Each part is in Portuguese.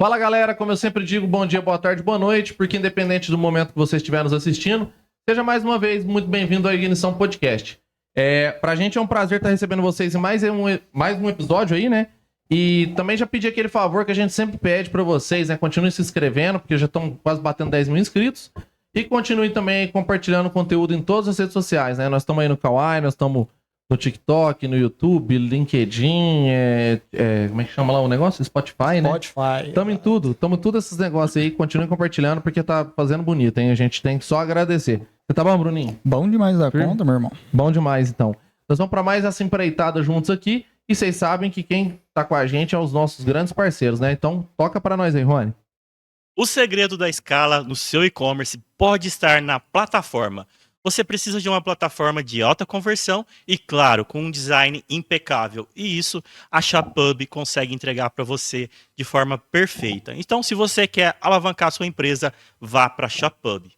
Fala galera, como eu sempre digo, bom dia, boa tarde, boa noite, porque independente do momento que você estiver nos assistindo, seja mais uma vez muito bem-vindo ao Ignição Podcast. Pra gente é um prazer estar recebendo vocês em mais um episódio aí, né? E também já pedi aquele favor que a gente sempre pede pra vocês, né? Continuem se inscrevendo, porque já estão quase batendo 10 mil inscritos. E continuem também compartilhando conteúdo em todas as redes sociais, né? Nós estamos aí no Kawaii, nós estamos no TikTok, no YouTube, LinkedIn, como é que chama lá o negócio? Spotify, né? Spotify. Estamos em tudo, esses negócios aí, continuem compartilhando porque tá fazendo bonito, hein? A gente tem que só agradecer. Você tá bom, Bruninho? Bom demais da conta, meu irmão. Bom demais, então. Nós vamos para mais essa empreitada juntos aqui e vocês sabem que quem tá com a gente é os nossos grandes parceiros, né? Então, toca para nós aí, Rony. O segredo da escala no seu e-commerce pode estar na plataforma. Você precisa de uma plataforma de alta conversão e, claro, com um design impecável. E isso a ShopHub consegue entregar para você de forma perfeita. Então, se você quer alavancar sua empresa, vá para a ShopHub.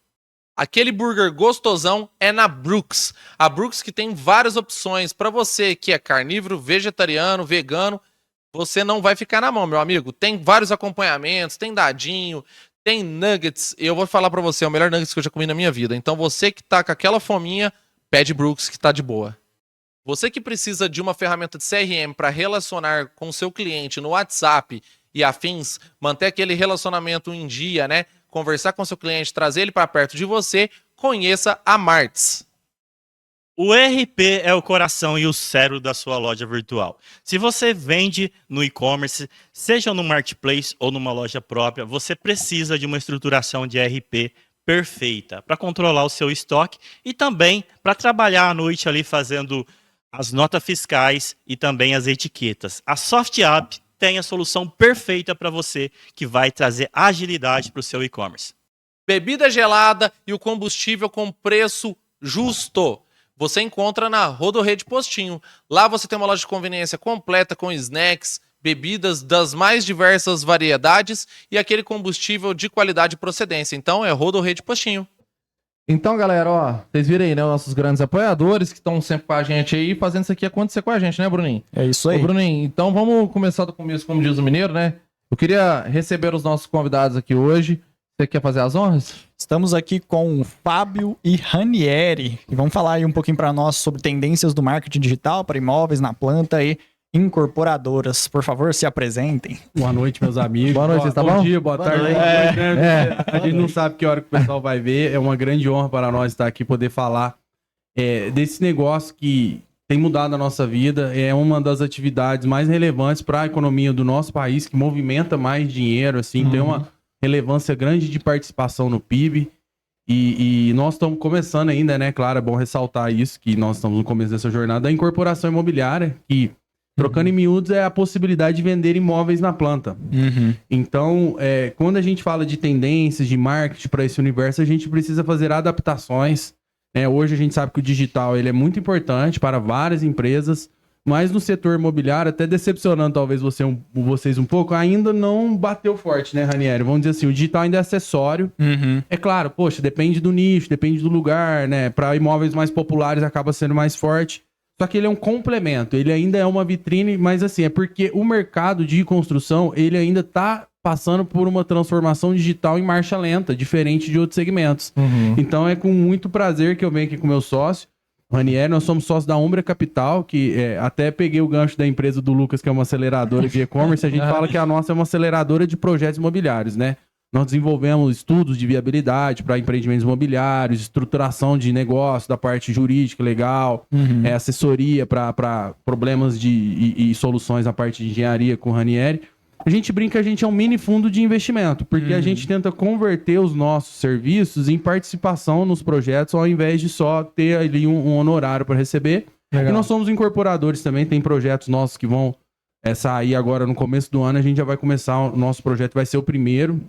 Aquele burger gostosão é na Brooks. A Brooks que tem várias opções para você que é carnívoro, vegetariano, vegano. Você não vai ficar na mão, meu amigo. Tem vários acompanhamentos, tem dadinho, tem nuggets. Eu vou falar pra você, é o melhor nuggets que eu já comi na minha vida. Então você que tá com aquela fominha, pede Brooks que tá de boa. Você que precisa de uma ferramenta de CRM para relacionar com o seu cliente no WhatsApp e afins, manter aquele relacionamento em dia, né? Conversar com o seu cliente, trazer ele para perto de você, conheça a Martz. O ERP é o coração e o cérebro da sua loja virtual. Se você vende no e-commerce, seja no marketplace ou numa loja própria, você precisa de uma estruturação de ERP perfeita para controlar o seu estoque e também para trabalhar à noite ali fazendo as notas fiscais e também as etiquetas. A SoftApp tem a solução perfeita para você que vai trazer agilidade para o seu e-commerce. Bebida gelada e o combustível com preço justo. Você encontra na Rodorrede Postinho. Lá você tem uma loja de conveniência completa com snacks, bebidas das mais diversas variedades e aquele combustível de qualidade e procedência. Então é Rodorrede Postinho. Então, galera, ó, vocês viram aí, né, os nossos grandes apoiadores que estão sempre com a gente aí, fazendo isso aqui acontecer com a gente, né, Bruninho? É isso aí. Ô, Bruninho, então vamos começar do começo, como diz o mineiro, né? Eu queria receber os nossos convidados aqui hoje. Você quer fazer as honras? Estamos aqui com o Fábio e Ranieri, que vão falar aí um pouquinho para nós sobre tendências do marketing digital para imóveis na planta e incorporadoras. Por favor, se apresentem. Boa noite, meus amigos. Boa noite, tá bom? Bom dia, boa tarde. noite. Boa noite, né? A gente não sabe que hora que o pessoal vai ver. É uma grande honra para nós estar aqui, poder falar desse negócio que tem mudado a nossa vida. É uma das atividades mais relevantes para a economia do nosso país, que movimenta mais dinheiro, assim, tem uma relevância grande de participação no PIB. E nós estamos começando ainda, né? Claro, é bom ressaltar isso, que nós estamos no começo dessa jornada da incorporação imobiliária, que, trocando em miúdos, é a possibilidade de vender imóveis na planta. Então, quando a gente fala de tendências, de marketing para esse universo, a gente precisa fazer adaptações. Hoje a gente sabe que o digital ele é muito importante para várias empresas, mas no setor imobiliário, até decepcionando talvez vocês um pouco, ainda não bateu forte, né, Ranieri? Vamos dizer assim, o digital ainda é acessório. É claro, poxa, depende do nicho, depende do lugar, né? Para imóveis mais populares acaba sendo mais forte. Só que ele é um complemento, ele ainda é uma vitrine, mas assim, é porque o mercado de construção, ele ainda tá passando por uma transformação digital em marcha lenta, diferente de outros segmentos. Então é com muito prazer que eu venho aqui com o meu sócio, Ranieri. Nós somos sócios da Umbra Capital, que até peguei o gancho da empresa do Lucas, que é uma aceleradora de e-commerce. A gente fala que a nossa é uma aceleradora de projetos imobiliários, né? Nós desenvolvemos estudos de viabilidade para empreendimentos imobiliários, estruturação de negócio, da parte jurídica, legal, assessoria para problemas e soluções na parte de engenharia com o Ranieri. A gente brinca, a gente é um mini fundo de investimento, porque a gente tenta converter os nossos serviços em participação nos projetos, ao invés de só ter ali um honorário para receber. Legal. E nós somos incorporadores também, tem projetos nossos que vão sair agora no começo do ano. A gente já vai começar, o nosso projeto vai ser o primeiro.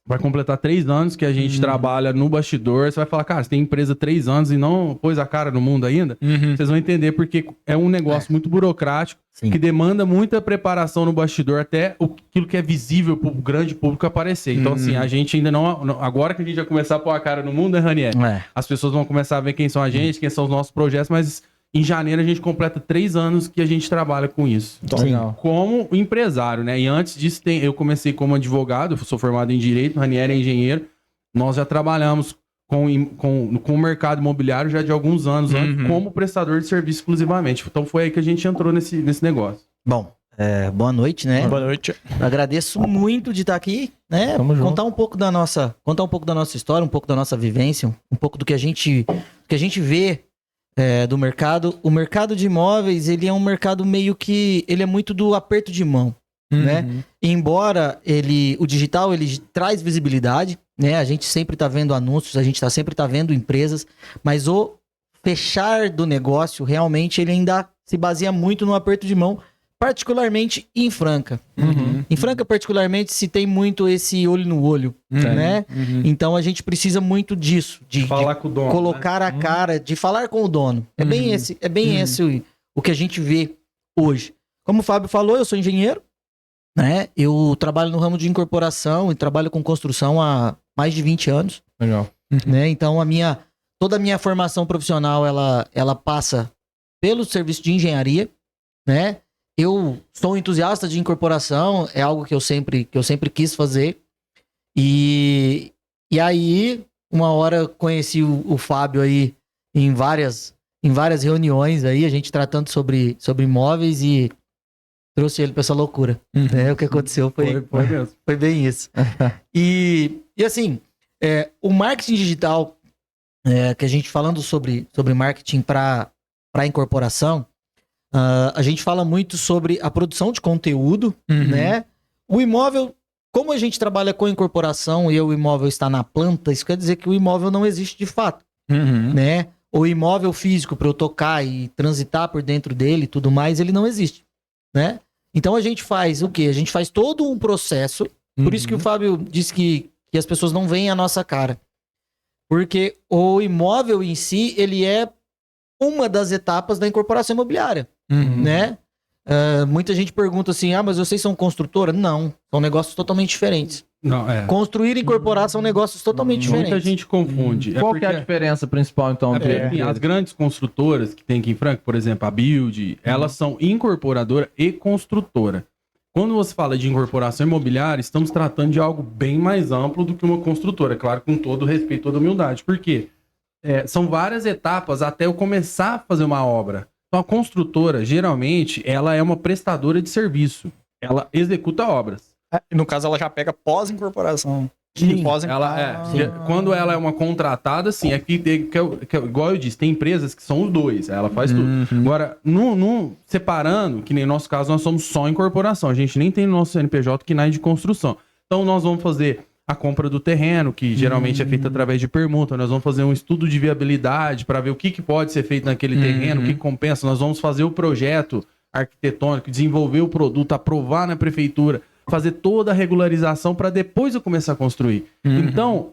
Vai completar 3 anos que a gente trabalha no bastidor. Você vai falar, cara, você tem empresa 3 anos e não pôs a cara no mundo ainda? Vocês vão entender porque é um negócio muito burocrático, que demanda muita preparação no bastidor, até aquilo que é visível para o grande público aparecer. Então, assim, a gente ainda não... Agora que a gente vai começar a pôr a cara no mundo, né, Ranieri? As pessoas vão começar a ver quem são a gente, quem são os nossos projetos, mas Em janeiro a gente completa 3 anos que a gente trabalha com isso. Legal. Como empresário, né? E antes disso, eu comecei como advogado, eu sou formado em Direito, o Ranieri é engenheiro. Nós já trabalhamos com o mercado imobiliário já de alguns anos antes, como prestador de serviço exclusivamente. Então foi aí que a gente entrou nesse negócio. Bom, boa noite, né? Boa noite. Agradeço muito de estar aqui, né? Tamo junto. Contar um pouco da nossa história, um pouco da nossa vivência, um pouco do que a gente vê do mercado. O mercado de imóveis, ele é um mercado meio que, ele é muito do aperto de mão, né? Embora o digital, ele traz visibilidade, né? A gente sempre tá vendo anúncios, a gente sempre tá vendo empresas, mas o fechar do negócio, realmente, ele ainda se baseia muito no aperto de mão, particularmente em Franca. Em Franca, particularmente, se tem muito esse olho no olho, né? Então, a gente precisa muito disso, de Falar com o dono, colocar a cara, de falar com o dono. É bem esse o que a gente vê hoje. Como o Fábio falou, eu sou engenheiro, né? Eu trabalho no ramo de incorporação e trabalho com construção há mais de 20 anos. Legal. Né? Então, toda a minha formação profissional, ela passa pelo serviço de engenharia, né? Eu sou entusiasta de incorporação, é algo que eu sempre quis fazer. E aí, uma hora eu conheci o Fábio aí em várias reuniões aí, a gente tratando sobre imóveis e trouxe ele pra essa loucura. Né? O que aconteceu foi mesmo. foi bem isso. E assim, o marketing digital, que a gente falando sobre marketing para incorporação, a gente fala muito sobre a produção de conteúdo, né? O imóvel, como a gente trabalha com incorporação e o imóvel está na planta, isso quer dizer que o imóvel não existe de fato, né? O imóvel físico para eu tocar e transitar por dentro dele e tudo mais, ele não existe, né? Então a gente faz o quê? A gente faz todo um processo, por isso que o Fábio disse que as pessoas não veem a nossa cara. Porque o imóvel em si, ele é uma das etapas da incorporação imobiliária, né? Muita gente pergunta assim, mas vocês são construtora? Não, são negócios totalmente diferentes. Não, Construir e incorporar são negócios totalmente diferentes. Muita gente confunde. Qual que é a diferença principal, então? Assim, as grandes construtoras que tem aqui em Franca, por exemplo, a Build, elas são incorporadora e construtora. Quando você fala de incorporação imobiliária, estamos tratando de algo bem mais amplo do que uma construtora. Claro, com todo o respeito e toda a humildade. Por quê? São várias etapas até eu começar a fazer uma obra. Então, a construtora, geralmente, ela é uma prestadora de serviço. Ela executa obras. No caso, ela já pega pós-incorporação. Quando ela é uma contratada, sim, igual eu disse, tem empresas que são os dois, ela faz tudo. Agora, separando, que nem no nosso caso, nós somos só incorporação, a gente nem tem no nosso CNPJ que de construção. Então, nós vamos fazer a compra do terreno, que geralmente é feita através de permuta, nós vamos fazer um estudo de viabilidade para ver o que pode ser feito naquele terreno, o que compensa, nós vamos fazer o projeto arquitetônico, desenvolver o produto, aprovar na prefeitura, fazer toda a regularização para depois eu começar a construir. Então,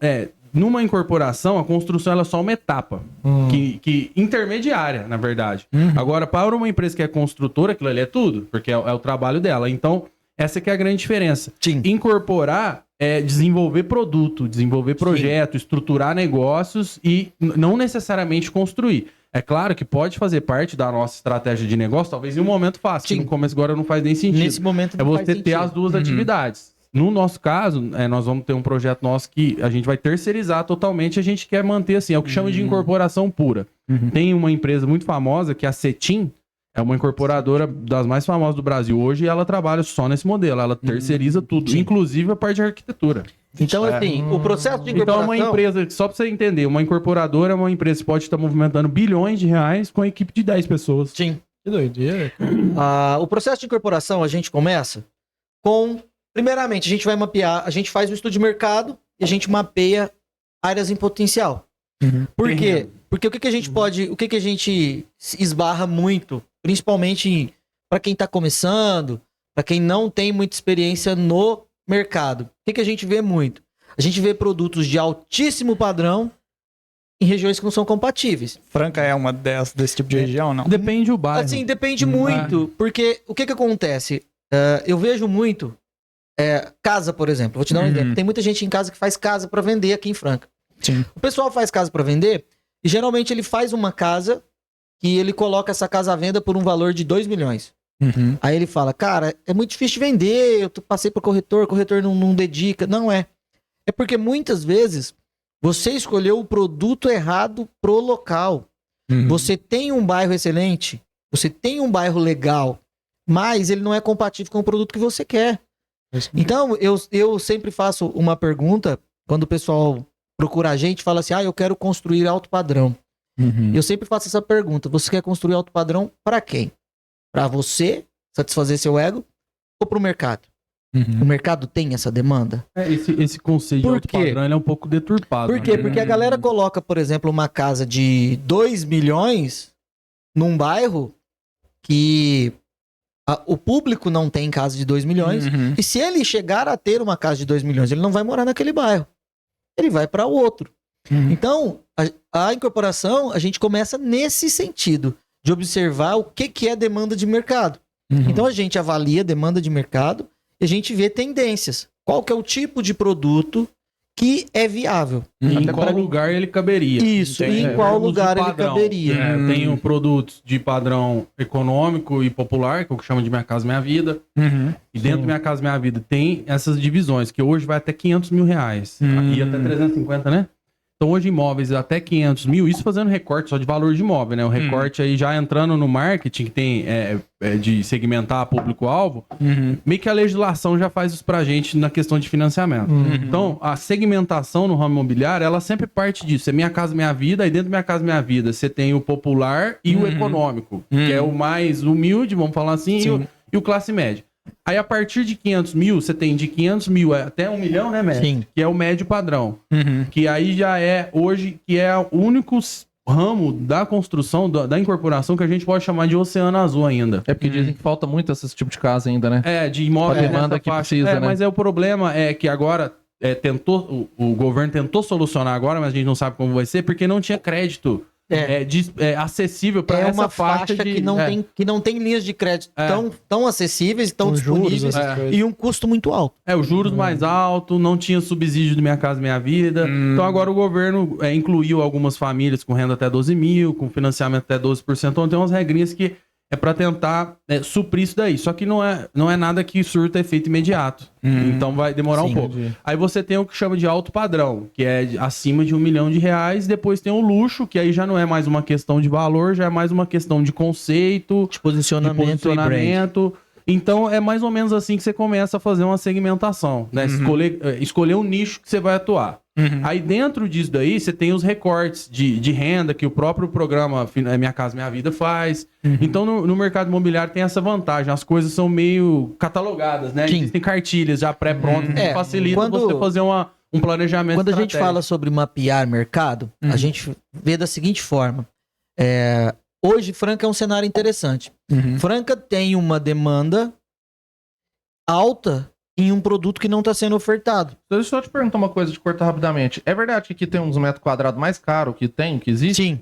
numa incorporação, a construção ela é só uma etapa, que intermediária, na verdade. Agora, para uma empresa que é construtora, aquilo ali é tudo, porque é o trabalho dela. Então, essa que é a grande diferença. Sim. Incorporar é desenvolver produto, desenvolver projeto, estruturar negócios e não necessariamente construir. É claro que pode fazer parte da nossa estratégia de negócio, talvez em um momento faça, que no começo agora não faz nem sentido. Nesse momento É não você faz ter sentido. as duas atividades. No nosso caso, nós vamos ter um projeto nosso que a gente vai terceirizar totalmente, a gente quer manter assim, é o que chama de incorporação pura. Tem uma empresa muito famosa, que é a Cetim, é uma incorporadora das mais famosas do Brasil hoje, e ela trabalha só nesse modelo, ela terceiriza tudo, inclusive a parte de arquitetura. Então, assim, o processo de Então é incorporação... uma empresa, só pra você entender, uma incorporadora é uma empresa que pode estar movimentando bilhões de reais com a equipe de 10 pessoas. Sim. Que doideira. O processo de incorporação, a gente começa com... Primeiramente, a gente vai mapear, a gente faz um estudo de mercado e a gente mapeia áreas em potencial. Por quê? Porque o que a gente pode... O que a gente esbarra muito, principalmente para quem está começando, para quem não tem muita experiência no mercado. O que a gente vê muito? A gente vê produtos de altíssimo padrão em regiões que não são compatíveis. Franca é uma desse tipo de região, não? Depende do bairro. Assim, depende muito, porque o que acontece? Eu vejo muito casa, por exemplo. Vou te dar um exemplo. Tem muita gente em casa que faz casa para vender aqui em Franca. Sim. O pessoal faz casa para vender e geralmente ele faz uma casa que ele coloca essa casa à venda por um valor de 2 milhões. Uhum. Aí ele fala, cara, é muito difícil de vender, passei pro corretor, o corretor não dedica. Não é. É porque muitas vezes você escolheu o produto errado pro local. Uhum. Você tem um bairro excelente, você tem um bairro legal, mas ele não é compatível com o produto que você quer. Então, eu sempre faço uma pergunta, quando o pessoal procura a gente, fala assim, eu quero construir alto padrão. Uhum. Eu sempre faço essa pergunta, você quer construir alto padrão para quem? Para você satisfazer seu ego ou para o mercado? Uhum. O mercado tem essa demanda? Esse conceito de Por alto quê? padrão ele é um pouco deturpado. Por quê? né? Porque a galera coloca, por exemplo, uma casa de 2 milhões num bairro que o público não tem casa de 2 milhões. Uhum. E se ele chegar a ter uma casa de 2 milhões, ele não vai morar naquele bairro. Ele vai para o outro. Uhum. Então, a incorporação, a gente começa nesse sentido, de observar o que é demanda de mercado. Uhum. Então, a gente avalia a demanda de mercado e a gente vê tendências. Qual que é o tipo de produto que é viável? E em Até qual pra mim- lugar ele caberia? Isso, e em qual produtos de lugar ele padrão. caberia. Tenho produtos de padrão econômico e popular, que eu chamo de Minha Casa Minha Vida. Uhum. E dentro do Minha Casa Minha Vida tem essas divisões, que hoje vai até 500 mil reais. E até 350, né? Então hoje imóveis até 500 mil, isso fazendo recorte só de valor de imóvel, né? O recorte aí já entrando no marketing, que tem de segmentar público-alvo, Uhum. meio que a legislação já faz isso pra gente na questão de financiamento. Então, a segmentação no ramo imobiliário, ela sempre parte disso. É Minha Casa Minha Vida, aí dentro do Minha Casa Minha Vida você tem o popular e o econômico, que é o mais humilde, vamos falar assim, e o classe média. Aí, a partir de 500 mil, você tem de 500 mil até 1 milhão, né, médio? Sim. Que é o médio padrão. Uhum. Que aí já é, hoje, que é o único ramo da construção, da incorporação, que a gente pode chamar de oceano azul ainda. É porque dizem que falta muito esse tipo de casa ainda, né? De imóveis A demanda nessa que faixa. precisa, né? Mas o problema é que agora o governo tentou solucionar agora, mas a gente não sabe como vai ser, porque não tinha crédito acessível para É essa uma faixa faixa de... que não tem linhas de crédito tão acessíveis, tão Com juros, disponíveis essas coisas. e um custo muito alto. os juros mais altos, não tinha subsídio do Minha Casa Minha Vida. Então agora o governo incluiu algumas famílias com renda até 12 mil, com financiamento até 12%. Então tem umas regrinhas que é para tentar suprir isso daí. Só que não é nada que surta efeito imediato. Então vai demorar Sim, um pouco. Aí você tem o que chama de alto padrão, que é acima de R$1 milhão. Depois tem o luxo, que aí já não é mais uma questão de valor, já é mais uma questão de conceito, De posicionamento, e brand. Então é mais ou menos assim que você começa a fazer uma segmentação, né? Escolher um nicho que você vai atuar. Aí dentro disso daí, você tem os recortes de renda que o próprio programa Minha Casa Minha Vida faz. Então no mercado imobiliário tem essa vantagem, as coisas são meio catalogadas, né? Sim. Existem cartilhas já pré-prontas que facilitam você fazer um planejamento Quando a gente estratégico. fala sobre mapear mercado, a gente vê da seguinte forma. Hoje, Franca é um cenário interessante. Franca tem uma demanda alta em um produto que não está sendo ofertado. Deixa eu te perguntar uma coisa, de cortar rapidamente. É verdade que aqui tem uns metros quadrados mais caros que existe? Sim,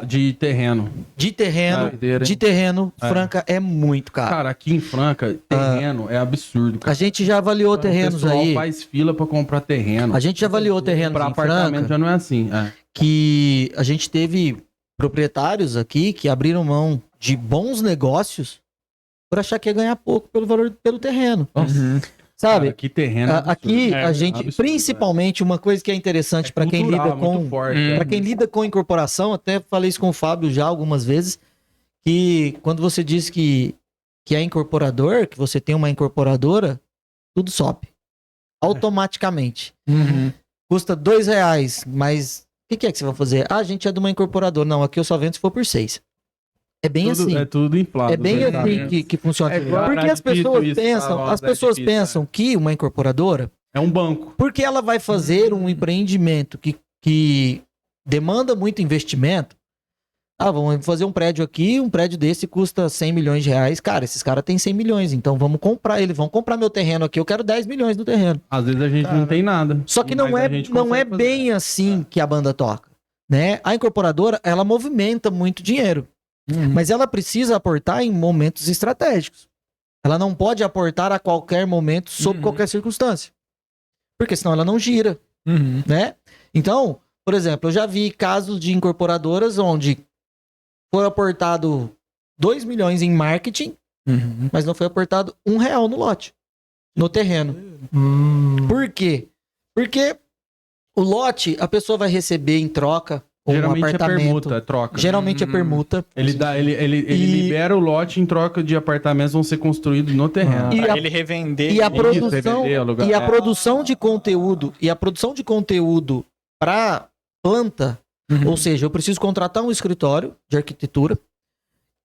De terreno. de terreno, Doideira, hein? Franca é muito caro. Cara, aqui em Franca, terreno é absurdo, cara. A gente já avaliou terrenos O pessoal aí. faz fila pra comprar terreno. A gente já avaliou terrenos Pra em apartamento Franca já não é assim. que a gente teve proprietários aqui que abriram mão de bons negócios por achar que ia ganhar pouco pelo terreno. Sabe? Cara, aqui terreno é absurdo. Aqui a gente, absurdo, principalmente, uma coisa que é interessante para quem Cultural, lida com muito forte, para quem lida com incorporação, até falei isso com o Fábio já algumas vezes, que quando você diz que é incorporador, que você tem uma incorporadora, tudo sobe. Automaticamente. Custa R$2, mas o que é que você vai fazer? A gente é de uma incorporadora. Não, aqui eu só vendo se for por 6. É bem assim. É tudo inflado. É bem né? assim que funciona. É igual Porque a as pessoas Brad Pitt, pensam, a as Brad pessoas Pitt, pensam que uma incorporadora, É um banco. porque ela vai fazer um empreendimento que demanda muito investimento. Vamos fazer um prédio aqui, um prédio desse custa 100 milhões de reais. Cara, esses caras têm 100 milhões, então vamos comprar ele, vão comprar meu terreno aqui, eu quero 10 milhões no terreno. Às vezes a gente não tem nada. Só que não Mas é, a gente não é consegue fazer. bem assim que a banda toca, né? A incorporadora, ela movimenta muito dinheiro, mas ela precisa aportar em momentos estratégicos. Ela não pode aportar a qualquer momento, sob qualquer circunstância. Porque senão ela não gira, né? Então, por exemplo, eu já vi casos de incorporadoras onde foi aportado 2 milhões em marketing, mas não foi aportado R$1 no lote, no terreno. Por quê? Porque o lote, a pessoa vai receber em troca um Geralmente é apartamento. permuta, é troca. Geralmente é permuta. Ele libera o lote em troca de apartamentos que vão ser construídos no terreno. E Pra a- ele revender. E a Isso, produção, revender, alugar. e a produção de conteúdo para planta, ou seja, eu preciso contratar um escritório de arquitetura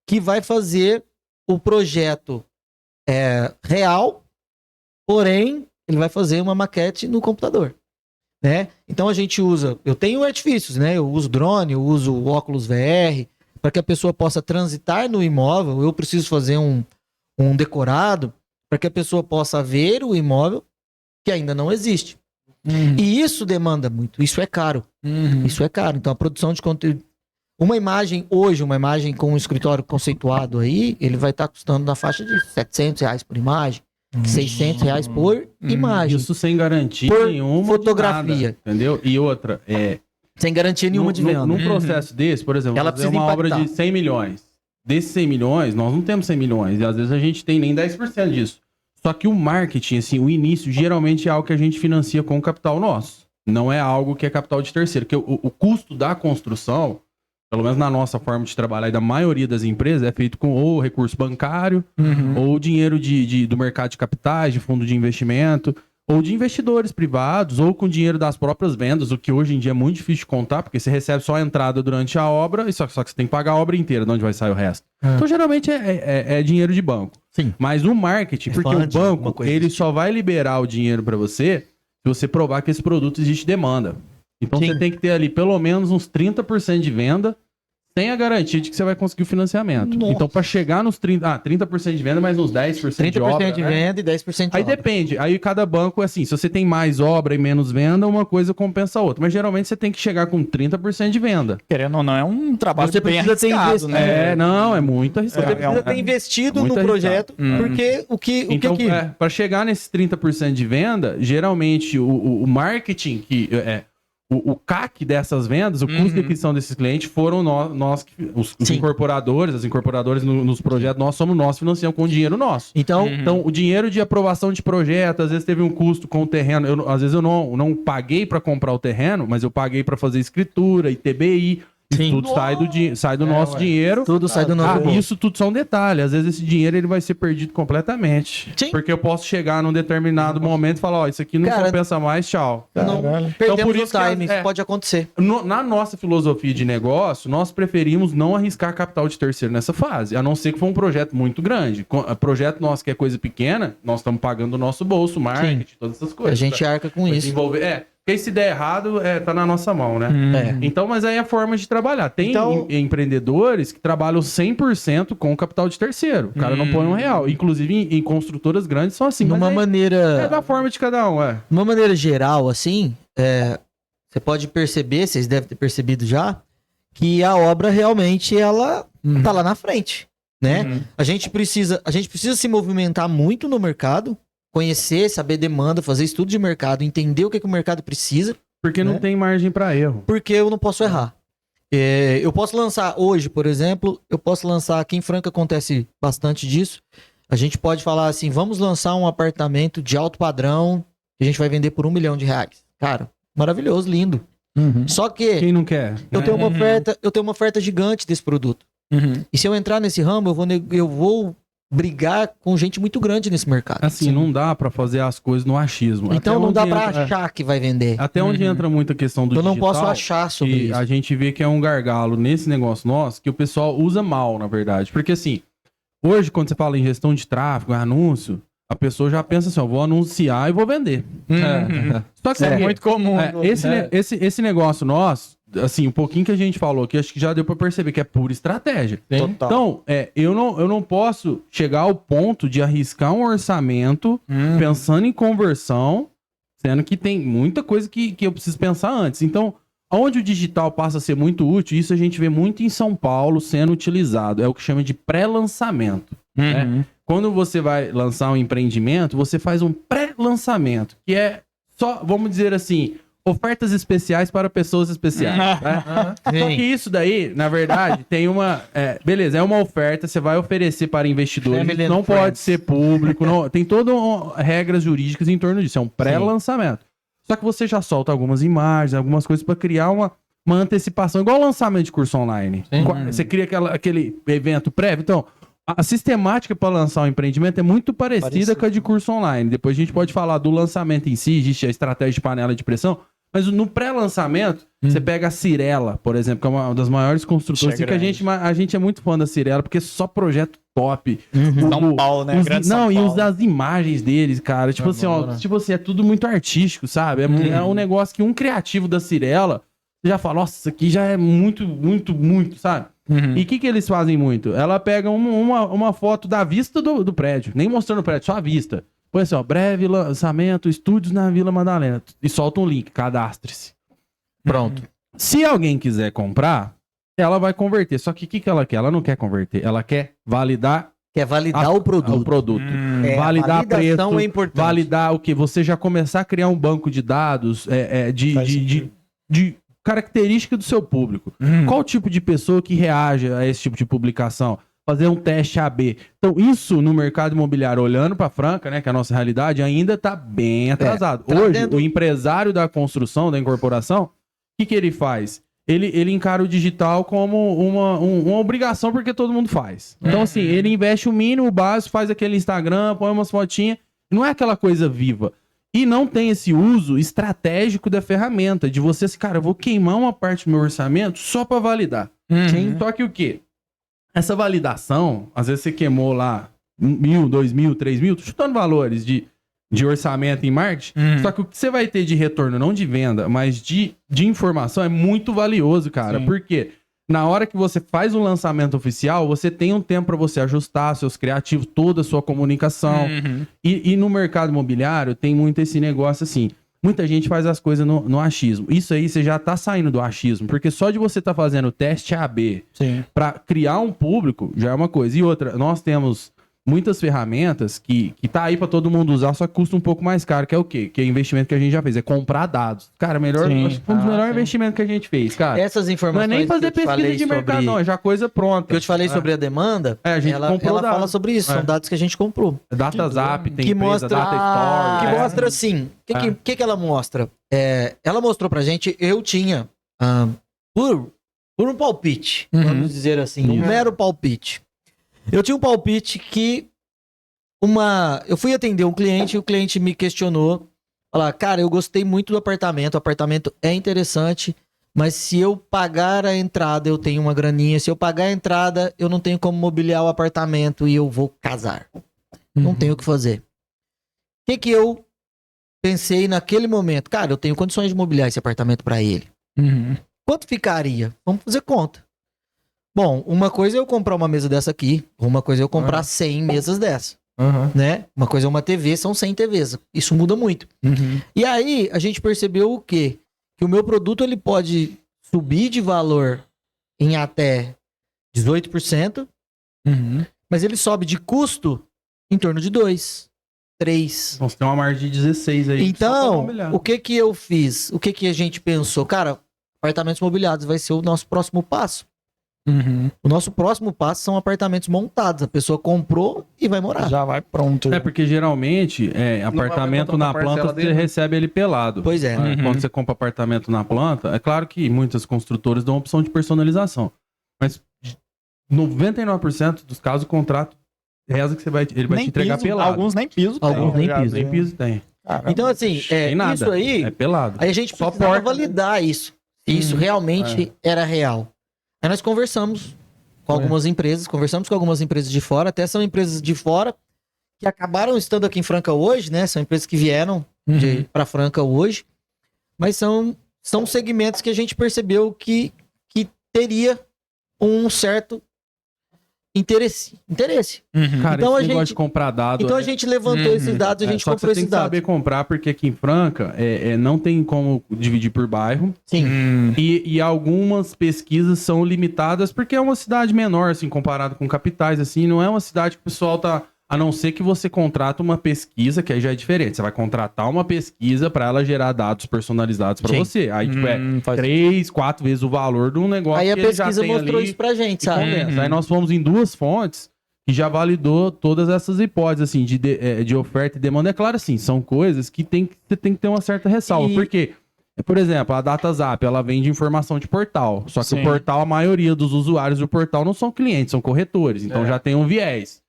que vai fazer o projeto real, porém ele vai fazer uma maquete no computador, né? Então a gente eu tenho artifícios, né? Eu uso drone, eu uso óculos VR para que a pessoa possa transitar no imóvel. Eu preciso fazer um decorado para que a pessoa possa ver o imóvel que ainda não existe. E isso demanda muito, isso é caro. Isso é caro. Então a produção de conteúdo. Uma imagem com um escritório conceituado aí, ele vai estar custando na faixa de R$700 por imagem, R$600 por imagem. Isso sem garantia Por nenhuma. fotografia. De nada, entendeu? E outra, Sem garantia nenhuma de venda. Num processo desse, por exemplo, Ela fazer precisa uma obra impactar. de 100 milhões. Desses 100 milhões, nós não temos 100 milhões. E às vezes a gente tem nem 10% disso. Só que o marketing, assim, o início, geralmente é algo que a gente financia com o capital nosso. Não é algo que é capital de terceiro. Porque o custo da construção, pelo menos na nossa forma de trabalhar e da maioria das empresas, é feito com ou recurso bancário, ou dinheiro do mercado de capitais, de fundo de investimento, ou de investidores privados, ou com dinheiro das próprias vendas, o que hoje em dia é muito difícil de contar, porque você recebe só a entrada durante a obra, e só que você tem que pagar a obra inteira, de onde vai sair o resto. Então, geralmente, é dinheiro de banco. Sim. Mas o marketing, porque Refund, o alguma banco, coisa ele desse só vai liberar o dinheiro para você se você provar que esse produto existe demanda. Então, Sim. você tem que ter ali pelo menos uns 30% de venda, sem a garantia de que você vai conseguir o financiamento. Nossa. Então, para chegar nos 30% de venda, mais uns 10% de 30% obra, de né? venda e 10% de Aí obra. depende. Aí cada banco é assim, se você tem mais obra e menos venda, uma coisa compensa a outra. Mas geralmente você tem que chegar com 30% de venda. Querendo ou não, é um trabalho Você bem precisa ter arriscado, investido. né? Não, é muito arriscado. Você precisa ter investido no muito projeto, arriscado. porque o que Então, que... para chegar nesses 30% de venda, geralmente o marketing, o CAC dessas vendas, o custo de aquisição desses clientes, foram nós os Sim. incorporadores, as incorporadoras nos projetos, nós financiamos com o dinheiro nosso. Então, Então, o dinheiro de aprovação de projeto, às vezes teve um custo com o terreno. Às vezes eu não paguei para comprar o terreno, mas eu paguei para fazer escritura, ITBI. Isso Sim. tudo sai do nosso dinheiro. tudo sai do nosso bolso. Isso tudo são detalhes. Às vezes esse dinheiro ele vai ser perdido completamente. Sim. Porque eu posso chegar num determinado momento e falar, ó, isso aqui não Cara, compensa mais, tchau. Não, Caralho. perdemos por o isso que time, isso pode acontecer. Na nossa filosofia de negócio, nós preferimos não arriscar capital de terceiro nessa fase, a não ser que for um projeto muito grande. Projeto nosso que é coisa pequena, nós estamos pagando o nosso bolso, marketing, todas essas A coisas. gente arca com Pra isso. desenvolver. Porque se der errado, tá na nossa mão, né? É. Então, mas aí é a forma de trabalhar. Tem Então- empreendedores que trabalham 100% com capital de terceiro. O cara não põe R$1. Inclusive, em construtoras grandes são assim. Numa mas maneira... é da forma de cada um, De uma maneira geral, assim, você pode perceber, vocês devem ter percebido já, que a obra realmente ela tá lá na frente, né? A gente precisa se movimentar muito no mercado, conhecer, saber demanda, fazer estudo de mercado, entender o que o mercado precisa, Porque não né? tem margem para erro. porque eu não posso errar. Eu posso lançar hoje, por exemplo, aqui em Franca acontece bastante disso. A gente pode falar assim, vamos lançar um apartamento de alto padrão que a gente vai vender por R$1 milhão. Cara, maravilhoso, lindo. Só que Quem não quer? eu tenho uma oferta gigante desse produto. E se eu entrar nesse ramo, eu vou brigar com gente muito grande nesse mercado. Assim, não dá para fazer as coisas no achismo. Então Até não dá onde pra entra- achar que vai vender. Até onde entra muita questão do Eu não digital, posso achar sobre que isso. a gente vê que é um gargalo nesse negócio nosso, que o pessoal usa mal, na verdade. Porque assim, hoje quando você fala em gestão de tráfego, anúncio, a pessoa já pensa assim, ó, vou anunciar e vou vender. Só que É sabe, muito comum. esse negócio nosso, assim, um pouquinho que a gente falou aqui, acho que já deu pra perceber que é pura estratégia. Total. Então, eu não posso chegar ao ponto de arriscar um orçamento pensando em conversão, sendo que tem muita coisa que eu preciso pensar antes. Então, onde o digital passa a ser muito útil, isso a gente vê muito em São Paulo sendo utilizado, é o que chama de pré-lançamento. Né? Quando você vai lançar um empreendimento, você faz um pré-lançamento, que é só, vamos dizer assim, ofertas especiais para pessoas especiais. Né? Só que isso daí, na verdade, tem uma... beleza, é uma oferta, você vai oferecer para investidores, Family and não pode friends. ser público, tem todas regras jurídicas em torno disso, é um pré-lançamento. Só que você já solta algumas imagens, algumas coisas para criar uma antecipação, igual o lançamento de curso online. Você cria aquele evento prévio, então... A sistemática para lançar um empreendimento é muito parecida com a de curso online. Depois a gente pode falar do lançamento em si, existe a estratégia de panela de pressão, mas no pré-lançamento, você pega a Cirela, por exemplo, que é uma das maiores construtoras, que a gente é muito fã da Cirela, porque é só projeto top. São Paulo, né? Grande São e Paulo. as imagens deles, cara, tipo assim, é tudo muito artístico, sabe? É um negócio que um criativo da Cirela, você já fala, nossa, isso aqui já é muito, muito, muito, sabe? E o que eles fazem muito? Ela pega uma foto da vista do prédio, nem mostrando o prédio, só a vista. Põe assim, ó, breve lançamento, estúdios na Vila Madalena. E solta um link, cadastre-se. Pronto. Se alguém quiser comprar, ela vai converter. Só que o que ela quer? Ela não quer converter, ela quer validar... Quer validar o produto. Validar a validação preço, é importante. validar o que? Você já começar a criar um banco de dados de característica do seu público. Qual tipo de pessoa que reage a esse tipo de publicação? Fazer um teste AB. Então, isso no mercado imobiliário, olhando para Franca, né, que é a nossa realidade, ainda está bem atrasado. Hoje, o empresário da construção, da incorporação, o que ele faz? Ele encara o digital como uma obrigação, porque todo mundo faz. Então, assim, ele investe o mínimo, o básico, faz aquele Instagram, põe umas fotinhas. Não é aquela coisa viva. E não tem esse uso estratégico da ferramenta, de você, cara, eu vou queimar uma parte do meu orçamento só para validar. Só que o quê? Essa validação, às vezes você queimou lá 1.000, 2.000, 3.000, tô chutando valores de orçamento em marketing, só que o que você vai ter de retorno, não de venda, mas de informação é muito valioso, cara. Por quê? Na hora que você faz um lançamento oficial, você tem um tempo para você ajustar seus criativos, toda a sua comunicação. E no mercado imobiliário tem muito esse negócio assim. Muita gente faz as coisas no achismo. Isso aí você já tá saindo do achismo, porque só de você tá fazendo teste AB para criar um público já é uma coisa. E outra, nós temos muitas ferramentas que tá aí para todo mundo usar, só que custa um pouco mais caro, que é o quê? Que é o investimento que a gente já fez, é comprar dados. Cara, acho que um dos melhores investimentos que a gente fez, cara. Essas Não é informações nem fazer que eu te pesquisa falei de mercado, sobre... não, é já coisa pronta. que eu te falei sobre a demanda, a gente comprou ela dados. fala sobre isso, são dados que a gente comprou. Data Zap, tem Que empresa, mostra, Data Store. que mostra assim, o que ela mostra? Ela mostrou pra gente, eu tinha, por um palpite, vamos dizer assim, um mero palpite. Eu tinha um palpite que eu fui atender um cliente e o cliente me questionou, falar, cara, eu gostei muito do apartamento, o apartamento é interessante, mas se eu pagar a entrada, eu tenho uma graninha, se eu pagar a entrada, eu não tenho como mobiliar o apartamento e eu vou casar. Não tenho o que fazer. O que eu pensei naquele momento? Cara, eu tenho condições de mobiliar esse apartamento para ele. Quanto ficaria? Vamos fazer conta. Bom, uma coisa é eu comprar uma mesa dessa aqui, uma coisa é eu comprar 100 mesas dessa. Né? Uma coisa é uma TV, são 100 TVs. Isso muda muito. E aí, a gente percebeu o quê? Que o meu produto ele pode subir de valor em até 18%, mas ele sobe de custo em torno de 2%, 3%. Nossa, tem uma margem de 16 aí. Então, o que eu fiz? O que a gente pensou? Cara, apartamentos mobiliados vai ser o nosso próximo passo. O nosso próximo passo são apartamentos montados. A pessoa comprou e vai morar. Já vai pronto. É porque geralmente apartamento na planta você recebe ele pelado. Pois é. Quando você compra apartamento na planta, é claro que muitas construtoras dão a opção de personalização. Mas 99% dos casos o contrato reza que ele vai nem te entregar piso, pelado. Alguns nem piso. Alguns nem piso. Nem piso tem. Caramba. Então, assim, Tem nada. isso aí. É pelado. Aí a gente Só precisava porta, validar isso. Se isso realmente era real. Aí nós conversamos com algumas empresas de fora, até são empresas de fora que acabaram estando aqui em Franca hoje, né? São empresas que vieram para Franca hoje, mas são segmentos que a gente percebeu que teria um certo interesse. Cara, Então, esse negócio de comprar dado... Então a gente levantou esses dados, a gente só que comprou você tem esses que saber dados. comprar, porque aqui em Franca não tem como dividir por bairro. Sim. E algumas pesquisas são limitadas porque é uma cidade menor, assim, comparado com capitais, assim. Não é uma cidade que o pessoal tá A não ser que você contrata uma pesquisa, que aí já é diferente. Você vai contratar uma pesquisa para ela gerar dados personalizados para Sim. você. Aí, tipo, faz- 3, 4 vezes o valor de um negócio Aí a que ele já pesquisa tem mostrou ali isso pra gente, e sabe? condensa. Aí nós fomos em 2 fontes que já validou todas essas hipóteses, assim, de oferta e demanda. É claro, assim, são coisas que você tem que ter uma certa ressalva. E- Por quê? Por exemplo, a DataZap, ela vende informação de portal. Só que Sim. o portal, a maioria dos usuários do portal não são clientes, são corretores. Então já tem um viés.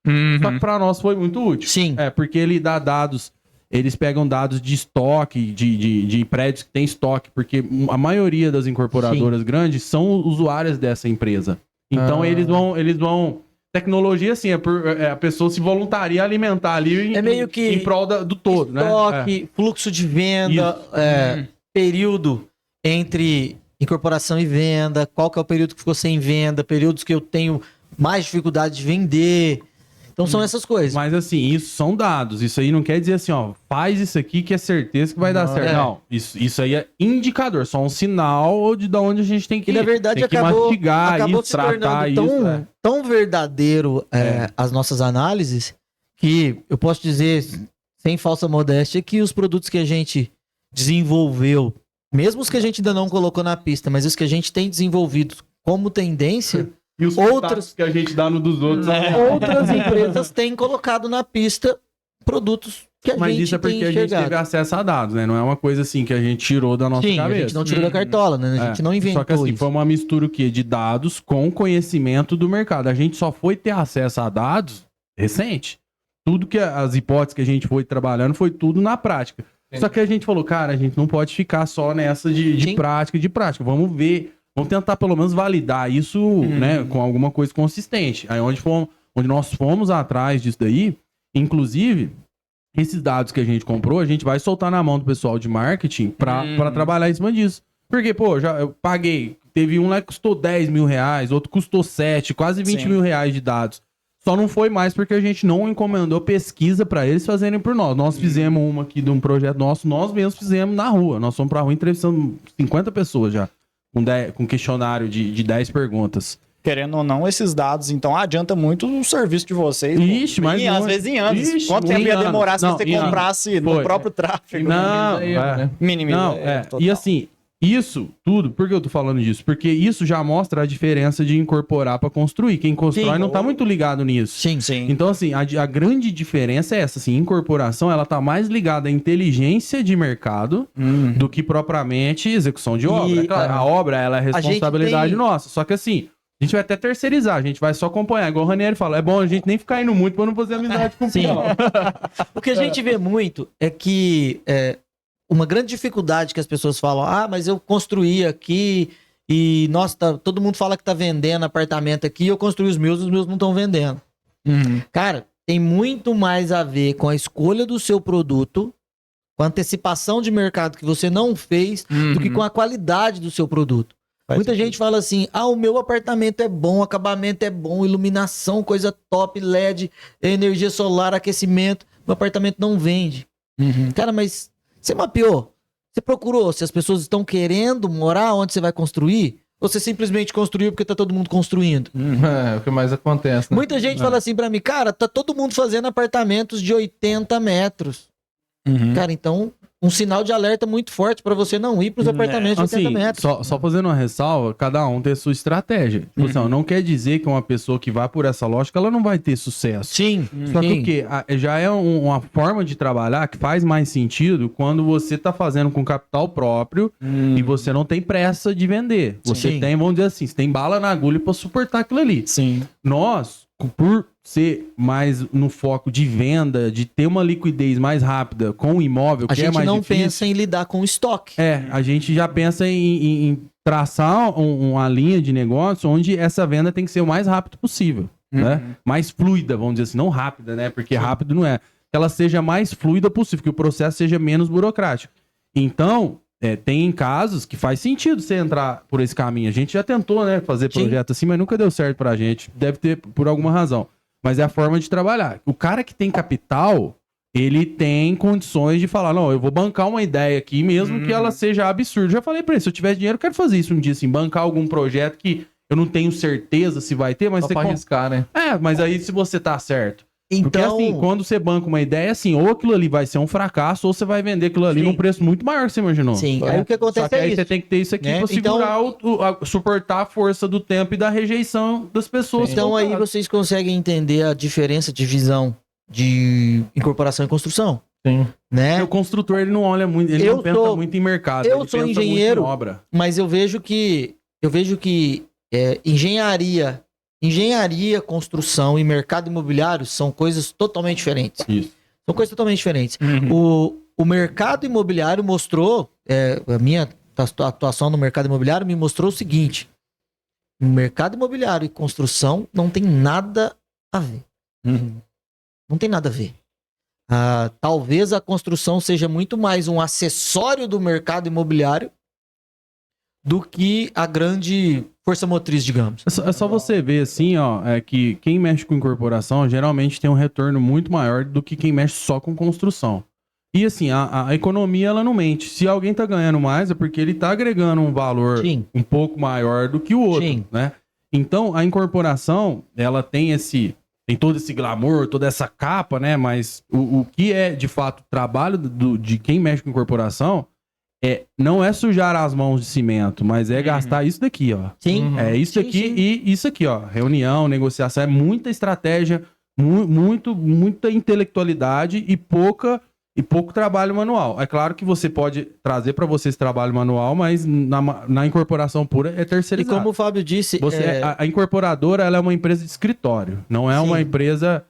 Só que para nós foi muito útil. Sim. Porque ele dá dados, eles pegam dados de estoque, de prédios que tem estoque, porque a maioria das incorporadoras grandes são usuárias dessa empresa. Então eles vão. Tecnologia, assim, a pessoa se voluntaria a alimentar ali É meio que em prol do todo, né? Estoque, fluxo de venda, período entre incorporação e venda, qual que é o período que ficou sem venda, períodos que eu tenho mais dificuldade de vender. Então são essas coisas. Mas assim, isso são dados. Isso aí não quer dizer assim, ó, faz isso aqui que é certeza que vai dar certo. é. Não, isso aí é indicador, só um sinal de onde a gente tem que E na verdade tem que acabou mastigar isso, se tratar tornando isso. tão, tão verdadeiro as nossas análises que eu posso dizer, sem falsa modéstia, que os produtos que a gente desenvolveu, mesmo os que a gente ainda não colocou na pista, mas os que a gente tem desenvolvido como tendência, E os outras- pitacos que a gente dá no dos outros. outras empresas têm colocado na pista produtos que a Mas gente isso é porque tem a gente enxergado. teve acesso a dados, né? Não é uma coisa assim que a gente tirou da nossa Sim, cabeça. a gente não tirou da cartola, né? A gente não inventou Só que assim, isso. foi uma mistura o quê? De dados com conhecimento do mercado. A gente só foi ter acesso a dados recente. Tudo que as hipóteses que a gente foi trabalhando foi tudo na prática. Só que a gente falou, cara, a gente não pode ficar só nessa de Sim. prática. Vamos ver, vamos tentar pelo menos validar isso, né, com alguma coisa consistente. Aí onde nós fomos atrás disso daí, inclusive, esses dados que a gente comprou, a gente vai soltar na mão do pessoal de marketing pra trabalhar em cima disso. Porque, pô, eu paguei, teve um lá que custou 10 mil reais, outro custou 7, quase 20 Sim. mil reais de dados. Só não foi mais porque a gente não encomendou pesquisa pra eles fazerem por nós. Nós fizemos uma aqui de um projeto nosso, nós mesmos fizemos na rua. Nós fomos pra rua entrevistando 50 pessoas já, com questionário de 10 perguntas. Querendo ou não, esses dados, então, adianta muito o serviço de vocês. pô. Ixi, mas às muito. vezes em anos. Ixi, Quanto muito tempo ia em demorar anos. se Não, você em anos. comprasse no Foi. próprio tráfego? Não, né? Minimizar. Não, total. E assim, isso tudo, por que eu tô falando disso? Porque isso já mostra a diferença de incorporar pra construir. Quem constrói Sim. não tá muito ligado nisso. Sim. Sim. Então, assim, a grande diferença é essa, assim, incorporação, ela tá mais ligada à inteligência de mercado do que propriamente execução de obra. E, Claro, a obra, ela é gente responsabilidade tem- nossa, só que assim, a gente vai até terceirizar, a gente vai só acompanhar, igual o Ranieri fala, é bom a gente nem ficar indo muito pra não fazer amizade com o Sim. pessoal. O que a gente vê muito é que uma grande dificuldade que as pessoas falam, mas eu construí aqui e, nossa, todo mundo fala que tá vendendo apartamento aqui, eu construí os meus não estão vendendo. Cara, tem muito mais a ver com a escolha do seu produto, com a antecipação de mercado que você não fez, do que com a qualidade do seu produto. Muita gente fala assim, o meu apartamento é bom, acabamento é bom, iluminação, coisa top, LED, energia solar, aquecimento. Meu apartamento não vende. Cara, mas você mapeou? Você procurou se as pessoas estão querendo morar onde você vai construir? Ou você simplesmente construiu porque tá todo mundo construindo? É o que mais acontece, né? Muita gente fala assim pra mim, cara, tá todo mundo fazendo apartamentos de 80 metros. Cara, então, um sinal de alerta muito forte pra você não ir pros apartamentos de 80 Assim, metros. só fazendo uma ressalva, cada um tem a sua estratégia. Tipo assim, ó, não quer dizer que uma pessoa que vai por essa lógica, ela não vai ter sucesso. Sim. Só que sim. o quê? Já é uma forma de trabalhar que faz mais sentido quando você tá fazendo com capital próprio e você não tem pressa de vender. Você Sim. tem, vamos dizer assim, você tem bala na agulha pra suportar aquilo ali. Sim. Nós, por ser mais no foco de venda, de ter uma liquidez mais rápida com o imóvel, A que é gente mais não difícil, pensa em lidar com o estoque. a gente já pensa em traçar uma linha de negócio onde essa venda tem que ser o mais rápido possível, né? Mais fluida, vamos dizer assim, não rápida, né? Porque rápido não é. Que ela seja mais fluida possível, que o processo seja menos burocrático. Então, tem casos que faz sentido você entrar por esse caminho. A gente já tentou, né, fazer Sim. projeto assim, mas nunca deu certo pra gente. Deve ter por alguma razão. Mas é a forma de trabalhar. O cara que tem capital, ele tem condições de falar, não, eu vou bancar uma ideia aqui, mesmo que ela seja absurda. Já falei pra ele, se eu tivesse dinheiro, eu quero fazer isso um dia, assim, bancar algum projeto que eu não tenho certeza se vai ter, mas Só pra arriscar, né? mas aí se você tá certo. Porque Então, assim, quando você banca uma ideia, assim, ou aquilo ali vai ser um fracasso, ou você vai vender aquilo ali Sim. num preço muito maior que você imaginou. sim, aí o que acontece Só que é aí isso. você tem que ter isso aqui né? pra segurar, suportar a força do tempo e da rejeição das pessoas. Então aí compradas. vocês conseguem entender a diferença de visão de incorporação e construção, Sim. né? O construtor, ele não olha muito, ele Eu não pensa sou- muito em mercado. eu ele sou pensa engenheiro. muito em obra. Mas eu vejo que engenharia, construção e mercado imobiliário são coisas totalmente diferentes. Isso. São coisas totalmente diferentes. Uhum. O mercado imobiliário mostrou, a minha atuação no mercado imobiliário me mostrou o seguinte: o mercado imobiliário e construção não tem nada a ver. Uhum. Não tem nada a ver. Talvez a construção seja muito mais um acessório do mercado imobiliário do que a grande força motriz, digamos. É só você ver assim, ó, que quem mexe com incorporação geralmente tem um retorno muito maior do que quem mexe só com construção. E assim, a economia ela não mente. Se alguém tá ganhando mais é porque ele tá agregando um valor Sim. um pouco maior do que o outro, Sim. né? Então, a incorporação, ela tem todo esse glamour, toda essa capa, né? Mas o que é, de fato, o trabalho de quem mexe com incorporação não é sujar as mãos de cimento, mas é gastar isso daqui, ó. Sim. É isso Sim, aqui sim. e isso aqui, ó. Reunião, negociação, é muita estratégia, muita intelectualidade e pouco trabalho manual. É claro que você pode trazer para você esse trabalho manual, mas na incorporação pura é E terceirizado. como o Fábio disse, A incorporadora, ela é uma empresa de escritório, não é Sim. uma empresa,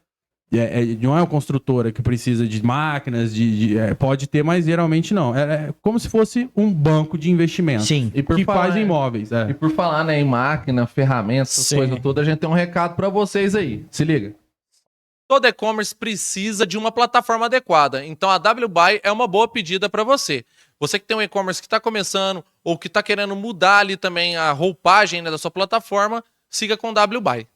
não é uma construtora que precisa de máquinas, pode ter, mas geralmente não. É como se fosse um banco de investimento sim. E por que falar, faz imóveis. E por falar, né, em máquina, ferramentas, essas Sim. coisas todas, a gente tem um recado pra vocês aí. Se liga. Todo e-commerce precisa de uma plataforma adequada, então a WBuy é uma boa pedida para você. Você que tem um e-commerce que está começando ou que está querendo mudar ali também a roupagem, né, da sua plataforma, siga com WBuy.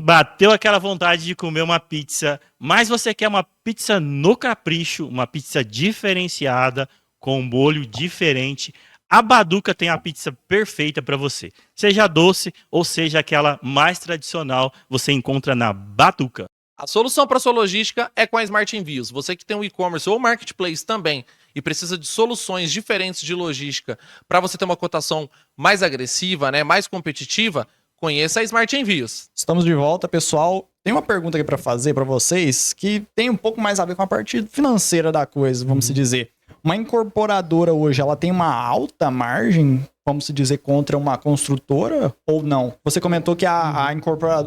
Bateu aquela vontade de comer uma pizza, mas você quer uma pizza no capricho, uma pizza diferenciada, com um molho diferente. A Baduca tem a pizza perfeita para você. Seja doce ou seja aquela mais tradicional, você encontra na Baduca. A solução para sua logística é com a Smart Envios. Você que tem um e-commerce ou marketplace também e precisa de soluções diferentes de logística para você ter uma cotação mais agressiva, né, mais competitiva, conheça a Smart Envios. Estamos de volta, pessoal. Tem uma pergunta aqui para fazer para vocês que tem um pouco mais a ver com a parte financeira da coisa, vamos se dizer. Uma incorporadora hoje, ela tem uma alta margem, vamos se dizer, contra uma construtora ou não? Você comentou que a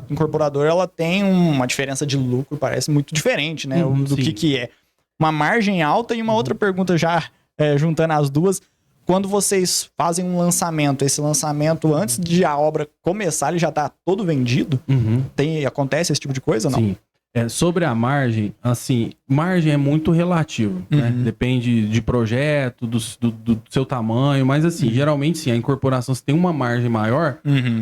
incorporadora, ela tem uma diferença de lucro, parece muito diferente, né? Do sim. que é. Uma margem alta e uma outra pergunta já juntando as duas. Quando vocês fazem um lançamento, esse lançamento, antes de a obra começar, ele já tá todo vendido? Acontece esse tipo de coisa ou não? Sim. Sobre a margem, assim, margem é muito relativo, né? Depende de projeto, do seu tamanho, mas assim, geralmente sim, a incorporação você tem uma margem maior,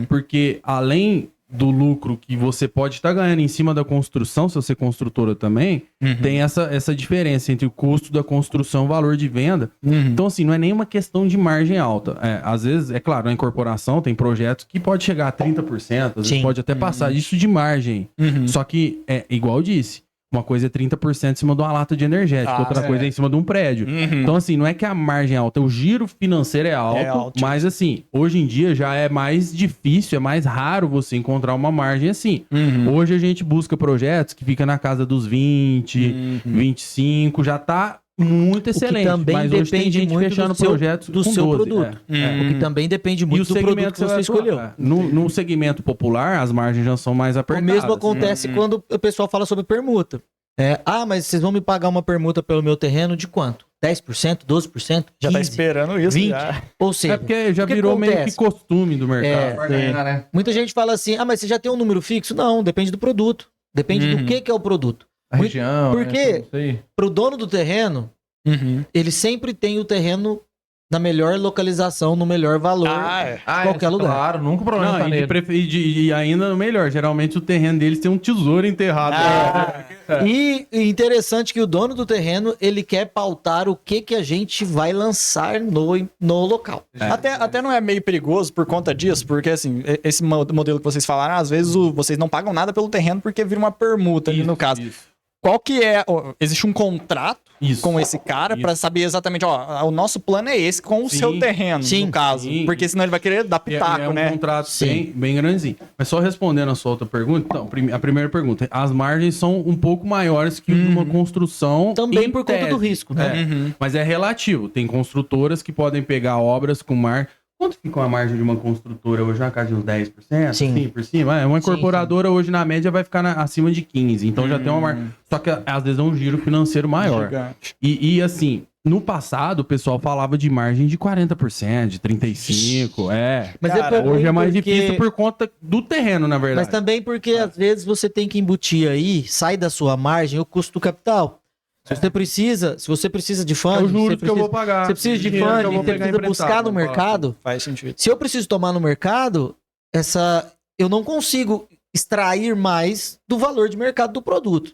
porque além do lucro que você pode estar ganhando em cima da construção, se você é construtora também, tem essa diferença entre o custo da construção e o valor de venda. Então, assim, não é nenhuma questão de margem alta. Às vezes, é claro, na incorporação tem projetos que pode chegar a 30%, às vezes pode até passar disso de margem. Só que, igual eu disse, uma coisa é 30% em cima de uma lata de energético, outra coisa é em cima de um prédio. Então, assim, não é que a margem é alta, o giro financeiro é alto, mas, assim, hoje em dia já é mais difícil, é mais raro você encontrar uma margem assim. Hoje a gente busca projetos que fica na casa dos 20, 25, já tá muito excelente. também Mas hoje tem depende gente muito fechando do seu- projetos do com seu 12, produto. O que também depende E o muito do produto segmento que você escolheu. No segmento popular, as margens já são mais O apertadas. mesmo acontece quando o pessoal fala sobre permuta. Mas vocês vão me pagar uma permuta pelo meu terreno de quanto? 10%, 12%? Já tá 15%? esperando isso, 20%? já. Ou seja, É porque já o que virou meio que acontece? costume do mercado. né? Muita gente fala assim, mas você já tem um número fixo? Não, depende do produto. Depende do que é o produto. A região, Por quê? Não sei. Pro dono do terreno, ele sempre tem o terreno na melhor localização, no melhor valor. Qualquer lugar. Claro, nunca o problema Não, tá nele. e ainda melhor, geralmente o terreno deles tem um tesouro enterrado. E interessante que o dono do terreno, ele quer pautar o que a gente vai lançar no local. Até não é meio perigoso por conta disso, porque assim, esse modelo que vocês falaram, às vezes vocês não pagam nada pelo terreno porque vira uma permuta ali no caso. Qual que é... existe um contrato com esse cara pra saber exatamente, ó, o nosso plano é esse com o seu terreno, no caso. Porque senão ele vai querer dar pitaco, né? É um contrato bem grandinho. Mas só respondendo a sua outra pergunta, então, a primeira pergunta, as margens são um pouco maiores que uma construção Também em por conta do risco, né? Mas é relativo. Tem construtoras que podem pegar obras com Quanto fica a margem de uma construtora hoje? Na casa de uns 10%? Sim, por cima? Uma incorporadora hoje, na média, vai ficar acima de 15%. Então já tem uma margem. Só que, às vezes, é um giro financeiro maior. E, assim, no passado, o pessoal falava de margem de 40%, de 35%. Mas hoje é mais difícil por conta do terreno, na verdade. Mas também porque, às vezes, você tem que embutir aí, sai da sua margem, o custo do capital. Se você precisa de funding, eu juro que eu vou pagar. Você precisa de funding, você precisa buscar no mercado. Faz sentido. Se eu preciso tomar no mercado, eu não consigo extrair mais do valor de mercado do produto,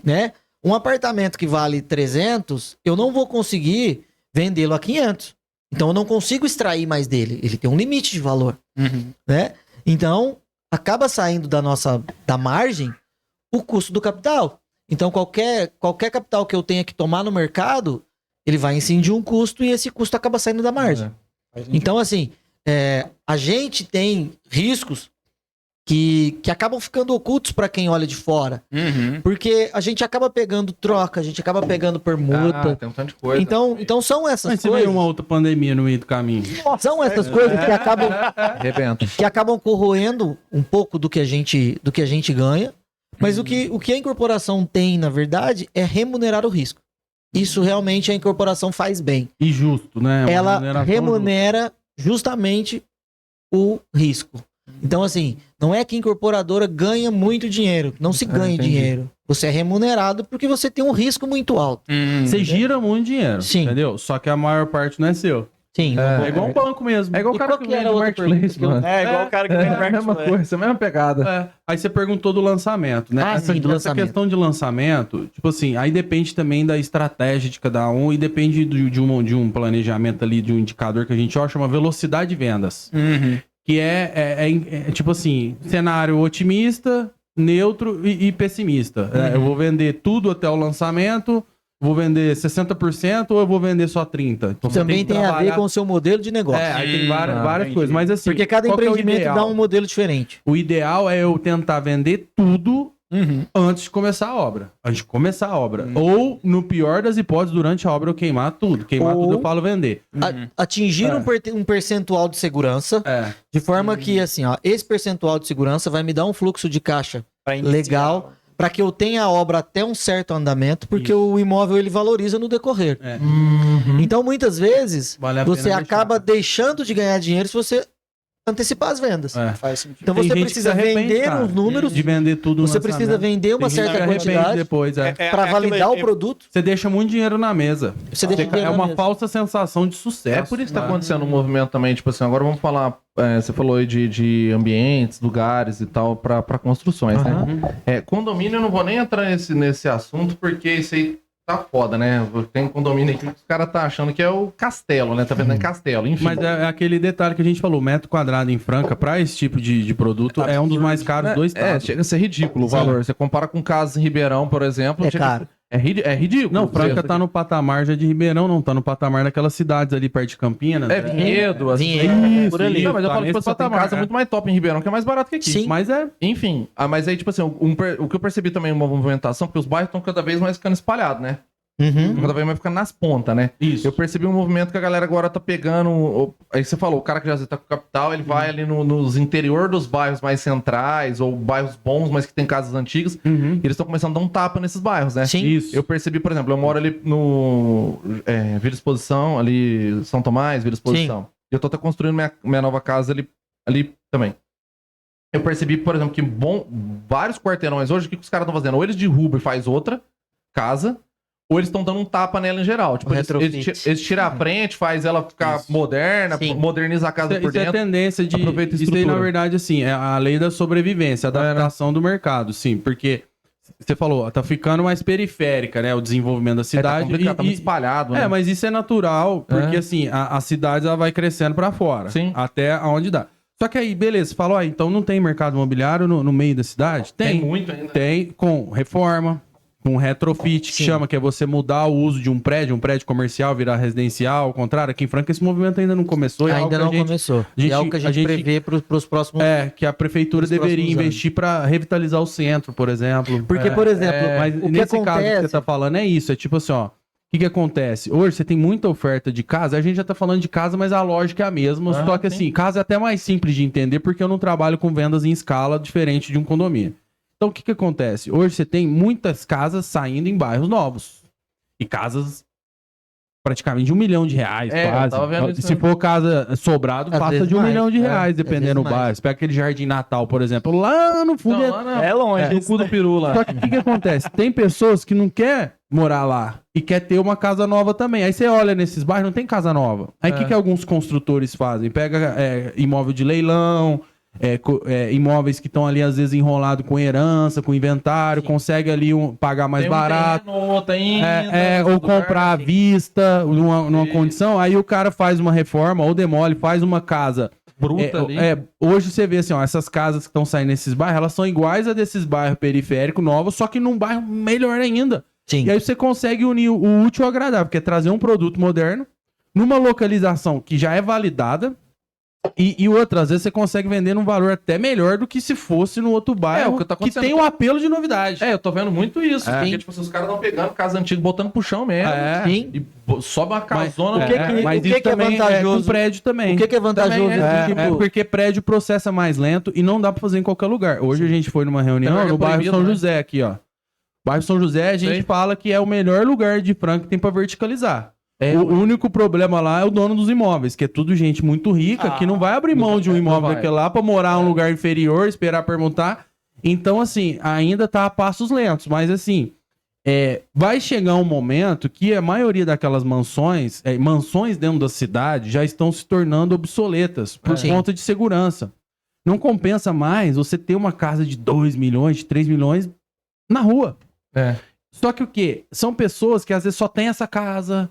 né? Um apartamento que vale 300, eu não vou conseguir vendê-lo a 500. Então eu não consigo extrair mais dele. Ele tem um limite de valor, né? Então acaba saindo da margem o custo do capital. Então, qualquer capital que eu tenha que tomar no mercado, ele vai incidir um custo e esse custo acaba saindo da margem. Então, assim, a gente tem riscos que acabam ficando ocultos para quem olha de fora. Porque a gente acaba pegando troca, a gente acaba pegando permuta. Tem um tanto de coisa. Então são essas Mas se coisas. veio uma outra pandemia no meio do caminho. São essas coisas Arrebenta. que acabam corroendo um pouco do que a gente ganha. Mas o que a incorporação tem, na verdade, é remunerar o risco. Isso realmente a incorporação faz bem. E justo, né? Ela remunera justamente o risco. Então, assim, não é que a incorporadora ganha muito dinheiro. Não se ganha dinheiro. Você é remunerado porque você tem um risco muito alto. Você gira muito dinheiro, Sim. entendeu? Só que a maior parte não é seu. Sim. É igual um banco mesmo. É igual o cara que vende marketplace, mano. É igual o cara que vem no É a mesma coisa, a mesma pegada. Aí você perguntou do lançamento, né? Sim, do essa lançamento. questão de lançamento, tipo assim, aí depende também da estratégia de cada um e depende de um planejamento ali, de um indicador que a gente chama velocidade de vendas. Que é tipo assim, cenário otimista, neutro e pessimista. Eu vou vender tudo até o lançamento, vou vender 60% ou eu vou vender só 30%? Então, Também tem a ver com o seu modelo de negócio. Aí tem várias coisas. Mas assim, Porque cada qual que é o empreendimento ideal? dá um modelo diferente. O ideal é eu tentar vender tudo antes de começar a obra. Ou, no pior das hipóteses, durante a obra eu queimar tudo. Queimar tudo eu falo vender. Atingir um percentual de segurança, de forma que, assim, ó, esse percentual de segurança vai me dar um fluxo de caixa legal para que eu tenha a obra até um certo andamento, porque o imóvel ele valoriza no decorrer. Então, muitas vezes, Vale a você pena acaba deixando de ganhar dinheiro se você antecipar as vendas. Faz sentido. Então, Tem você gente que precisa se arrepende, vender cara, os números, de vender tudo no você precisa lançamento. vender uma Tem gente que certa arrepende quantidade depois, para validar o produto. Você deixa muito dinheiro na mesa. Você deixa dinheiro É na uma mesa. falsa sensação de sucesso. É por isso que tá né? acontecendo um movimento também, tipo assim, agora vamos falar, você falou aí de ambientes, lugares e tal, pra construções, né? Condomínio eu não vou nem entrar nesse assunto, porque isso aí tá foda, né? Tem condomínio aqui que os caras tá achando que é o castelo, né? Tá vendo? É castelo, enfim. Mas é aquele detalhe que a gente falou, metro quadrado em Franca, pra esse tipo de produto, é um dos mais caros do estado. Chega a ser ridículo o valor. Você compara com casas em Ribeirão, por exemplo. É chega a caro. ser- É ridículo. Não, Franca tá no patamar já de Ribeirão, não tá no patamar daquelas cidades ali perto de Campinas. É Vinhedo, assim. Vinhedo, por ali. Não, mas eu Tá falo, tipo, nesse assim, tem patamar, casa muito mais top em Ribeirão, que é mais barato que aqui. Sim. Mas Enfim, mas aí, tipo assim, o que eu percebi também uma movimentação, porque os bairros estão cada vez mais ficando espalhados, né? Cada vez mais ficando nas pontas, né? isso. Eu percebi um movimento que a galera agora tá pegando. Aí você falou, o cara que já tá com capital, ele vai ali nos interior dos bairros mais centrais, ou bairros bons, mas que tem casas antigas. E eles estão começando a dar um tapa nesses bairros, né? Sim. Isso. Eu percebi, por exemplo, eu moro ali no Vila Exposição, ali São Tomás, Vila Exposição. E eu tô até construindo minha nova casa ali também. Eu percebi, por exemplo, que vários quarteirões hoje, o que os caras estão fazendo? Ou eles derrubam e faz outra casa, ou eles estão dando um tapa nela em geral. Tipo, eles tiram a frente, faz ela ficar moderna, moderniza a casa por Isso é dentro. tendência de... aproveita a Isso aí, na estrutura. verdade, assim, é a lei da sobrevivência, a adaptação do mercado, sim. Porque você falou, tá ficando mais periférica, né? O desenvolvimento da Tá cidade. complicado, tá muito espalhado, né? Mas isso é natural, porque assim, a cidade ela vai crescendo pra fora. Sim. Até onde dá. Só que aí, beleza, você falou, então não tem mercado imobiliário no meio da cidade? Tem muito ainda. Tem, com reforma, com retrofit, que chama, que é você mudar o uso de um prédio comercial virar residencial, ao contrário. Aqui em Franca esse movimento ainda não começou. É algo Ainda que a não gente- começou. gente- é algo que a gente prevê para os próximos... que a prefeitura Nos deveria próximos anos. investir para revitalizar o centro, por exemplo. Porque, por exemplo, Mas o que nesse caso que acontece... você tá falando é isso, é tipo assim, ó. O que acontece? Hoje você tem muita oferta de casa, a gente já tá falando de casa, mas a lógica é a mesma, só que assim, casa é até mais simples de entender porque eu não trabalho com vendas em escala diferente de um condomínio. Então o que acontece? Hoje você tem muitas casas saindo em bairros novos. E casas praticamente de R$1 milhão, eu quase. tava vendo isso Se mesmo. for casa sobrado, Às passa vezes de R$1 mais, milhão, às dependendo do vezes mais. bairro. Você pega aquele Jardim Natal, por exemplo, lá no fundo. É longe. No cu do peru lá. Só que o que acontece? Tem pessoas que não querem morar lá e quer ter uma casa nova também. Aí você olha nesses bairros, não tem casa nova. Aí o que alguns construtores fazem? Pega imóvel de leilão, imóveis que estão ali às vezes enrolados com herança, com inventário, consegue ali pagar mais Tem barato. terreno, outro ainda, Ou outro lugar, comprar à assim. vista, numa condição, aí o cara faz uma reforma ou demole, faz uma casa. Bruta ali. Hoje você vê assim, ó, essas casas que estão saindo nesses bairros, elas são iguais a desses bairros periféricos novos, só que num bairro melhor ainda. Sim. E aí você consegue unir o útil ao agradável, que é trazer um produto moderno numa localização que já é validada. E outra, às vezes você consegue vender num valor até melhor do que se fosse no outro bairro o que tá que acontecendo. tem um apelo de novidade. Eu tô vendo muito isso. É. Porque, tipo, assim, os caras estão pegando casa antiga, botando pro chão mesmo. Sim. E sobe uma casona. o que que- mas o que isso que é também vantajoso? com prédio também. O que é vantajoso? Também tipo, Porque prédio processa mais lento e não dá pra fazer em qualquer lugar. Hoje a gente foi numa reunião Tem lugar no bairro proibido, São né? José aqui, ó. Bairro São José, a gente Sei. fala que é o melhor lugar de Franca que tem pra verticalizar. O único problema lá é o dono dos imóveis, que é tudo gente muito rica, que não vai abrir mão de um não imóvel vai. daquele lá pra morar em um lugar inferior, esperar permutar. Então, assim, ainda tá a passos lentos. Mas, assim, vai chegar um momento que a maioria daquelas mansões dentro da cidade, já estão se tornando obsoletas por Sim. conta de segurança. Não compensa mais você ter uma casa de 2 milhões, de 3 milhões na rua. Só que o quê? São pessoas que às vezes só tem essa casa.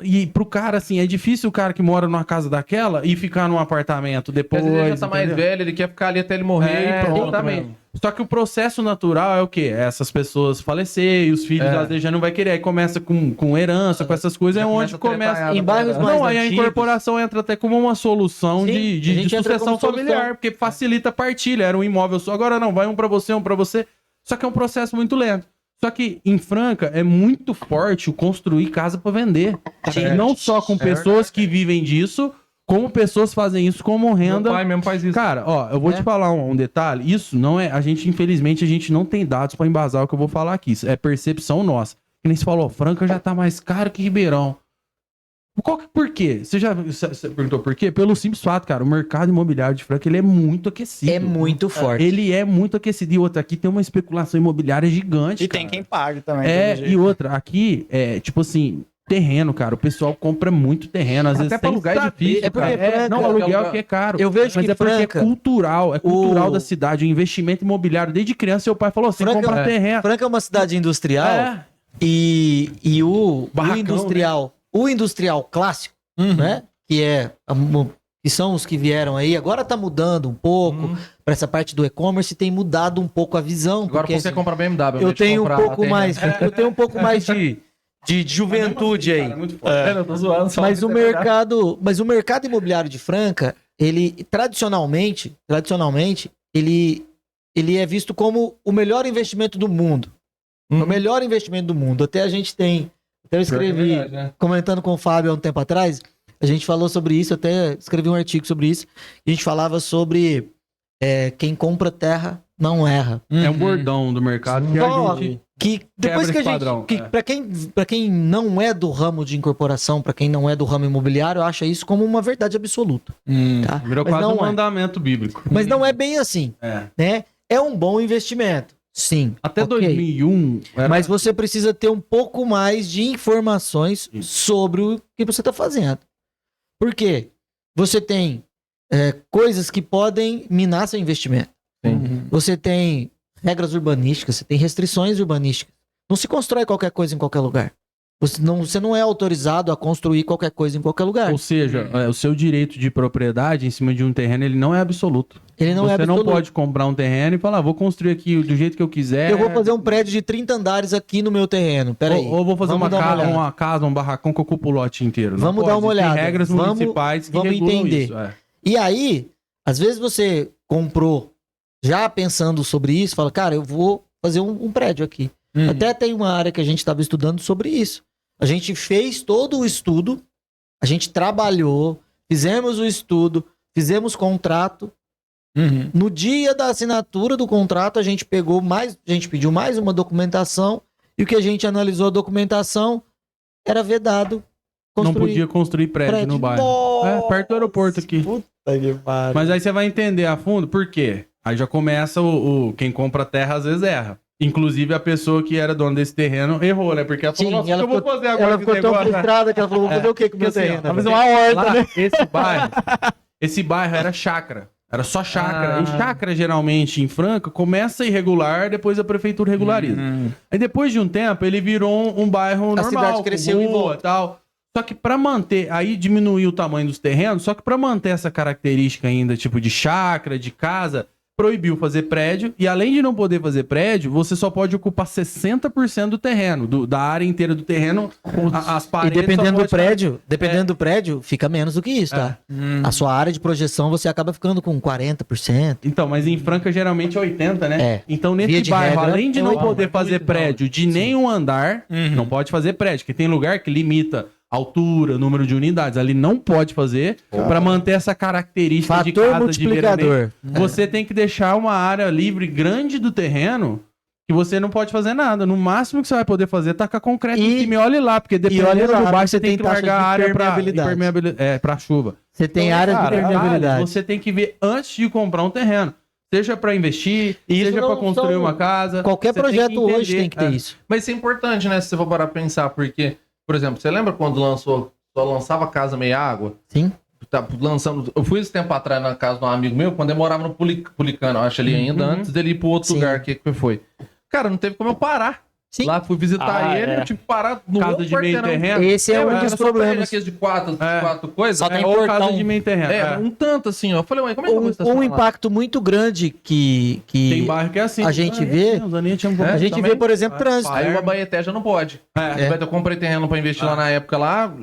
E pro cara, assim, é difícil o cara que mora numa casa daquela e ficar num apartamento depois. Às vezes ele já tá mais entendeu? velho, ele quer ficar ali até ele morrer e pronto. Exatamente. Só que o processo natural é o quê? É essas pessoas falecer e os filhos às vezes já não vai querer. Aí começa com herança, com essas coisas, Já é onde começa a tretar começa. ela, em bairros né? mais Não, aí a antigos, incorporação entra até como uma solução Sim, a de gente entra sucessão como solução. familiar, porque facilita a partilha. Era um imóvel só, agora não, vai um pra você, um pra você. Só que é um processo muito lento. Só que em Franca é muito forte o construir casa pra vender. Não só com pessoas que vivem disso, como pessoas fazem isso como renda. Meu pai mesmo faz isso. Cara, ó, eu vou te falar um detalhe. Isso não é. Infelizmente, a gente não tem dados pra embasar o que eu vou falar aqui. Isso é percepção nossa. Que nem você falou, Franca já tá mais caro que Ribeirão. Por quê? Você perguntou por quê? Pelo simples fato, cara, o mercado imobiliário de Franca, ele é muito aquecido. é muito forte. Ele é muito aquecido. E outra, aqui tem uma especulação imobiliária gigante, E cara. tem quem pague também. E outra, aqui, tipo assim, terreno, cara. O pessoal compra muito terreno. Às vezes Até pra tem alugar é saber, difícil, É porque cara. Franca- Não, aluguel que é caro. Eu vejo Mas que é porque Franca- é cultural. É cultural o- da cidade. O investimento imobiliário. Desde criança, seu pai falou, você Franca- compra terreno. Franca é uma cidade industrial É. e o Barracão, industrial, o industrial clássico, né? Que são os que vieram aí. Agora tá mudando um pouco para essa parte do e-commerce, tem mudado um pouco a visão. Agora porque você compra BMW. eu em vez de tenho um comprar pouco terreno. mais, eu tenho um pouco mais de juventude aí. Eu tô zoando, só Mas pra o você pegar. mercado imobiliário de Franca, ele tradicionalmente, ele é visto como o melhor investimento do mundo. O melhor investimento do mundo. Até eu escrevi, Pior que é verdade, né? comentando com o Fábio há um tempo atrás, a gente falou sobre isso, até escrevi um artigo sobre isso. A gente falava sobre quem compra terra não erra. É um bordão do mercado que Só a gente... que depois quebra que a esse gente, padrão, que para quem não é do ramo de incorporação, para quem não é do ramo imobiliário, acha isso como uma verdade absoluta, tá? Virou Mas quase não um é. mandamento bíblico. Mas não é bem assim, É. né? É um bom investimento. Sim. Até ok. 2001... era- Mas você precisa ter um pouco mais de informações sobre o que você está fazendo. Por quê? Você tem coisas que podem minar seu investimento. Você tem regras urbanísticas, você tem restrições urbanísticas. Não se constrói qualquer coisa em qualquer lugar. Você não é autorizado a construir qualquer coisa em qualquer lugar. Ou seja, o seu direito de propriedade em cima de um terreno, ele não é absoluto. Ele não Você é absoluto. não pode comprar um terreno e falar, vou construir aqui do jeito que eu quiser. Eu vou fazer um prédio de 30 andares aqui no meu terreno. Peraí. Ou vou fazer Vamos dar olhada. uma casa, um barracão que ocupa o lote inteiro. Não Vamos pode. dar uma olhada. Tem regras Vamos- municipais que vamos regulam entender. isso. E aí, às vezes você comprou já pensando sobre isso, fala, cara, eu vou fazer um prédio aqui. Até tem uma área que a gente estava estudando sobre isso. A gente fez todo o estudo, a gente trabalhou, fizemos o estudo, fizemos contrato. No dia da assinatura do contrato, a gente pediu mais uma documentação, e o que a gente analisou a documentação era vedado Não construir podia construir prédio no bairro. Nossa, Perto do aeroporto aqui. Puta que pariu. Mas aí você vai entender a fundo por quê. Aí já começa quem compra terra às vezes erra. Inclusive a pessoa que era dona desse terreno errou, né? Porque ela falou, Sim, nossa, o ela que eu vou fazer agora Ela com ficou esse tão negócio? frustrada que ela falou, vou fazer o que com o meu Porque assim, terreno? ó, Vai fazer uma horta, Lá, né? esse bairro era chácara. Era só chácara. E chácara, geralmente, em Franca, começa irregular, depois a prefeitura regulariza. Aí depois de um tempo, ele virou um bairro normal, cidade cresceu com em rua volta. e tal. Só que pra manter, aí diminuiu o tamanho dos terrenos, só que pra manter essa característica ainda, tipo de chácara, de casa, proibiu fazer prédio, e além de não poder fazer prédio, você só pode ocupar 60% do terreno, da área inteira do terreno, as E paredes... dependendo só do pode prédio, do prédio, fica menos do que isso, tá? A sua área de projeção, você acaba ficando com 40%. Então, mas em Franca geralmente é 80, né? É. Então, Via nesse de bairro, regra, além de é não 80. poder fazer prédio de nenhum andar, não pode fazer prédio, porque tem lugar que limita altura, número de unidades. Ali não pode fazer para manter essa característica de Fator casa de multiplicador. veraneio. Você tem que deixar uma área livre grande do terreno que você não pode fazer nada. No máximo que você vai poder fazer é tacar concreto em cima e olhe lá, porque olha dependendo lá, do bairro, você você tem tem que taxa largar de a área para permeabilidade. para chuva. Você tem Então, área de cara, permeabilidade. você tem que ver antes de comprar um terreno. Seja para investir, Isso seja não para construir são- uma casa. Qualquer Você tem projeto que hoje entender. tem que ter isso. Mas isso é importante, né? Se você for parar pra pensar, porque, por exemplo, você lembra quando só lançava Casa Meia Água? Sim. Tá lançando. Eu fui esse tempo atrás na casa de um amigo meu, quando eu morava no Pulicano, eu acho ali ainda, antes dele ir pro outro Sim. lugar que foi. Cara, não teve como eu parar. Sim. Lá fui visitar ele, eu tive que parar no Casa outro de meio quarteirão. terreno. Esse é um era dos só pra ele, problemas. aqueles de quatro coisas. Só tem Ou portão. casa de meio terreno. Um tanto assim, ó. Eu falei, ué, como é que eu vou estacionar Um lá? impacto muito grande que Tem bairro que é assim. a gente vê- A gente vê, por exemplo, trânsito. Aí o Abaeté já não pode. É. Eu comprei terreno pra investir lá na época lá,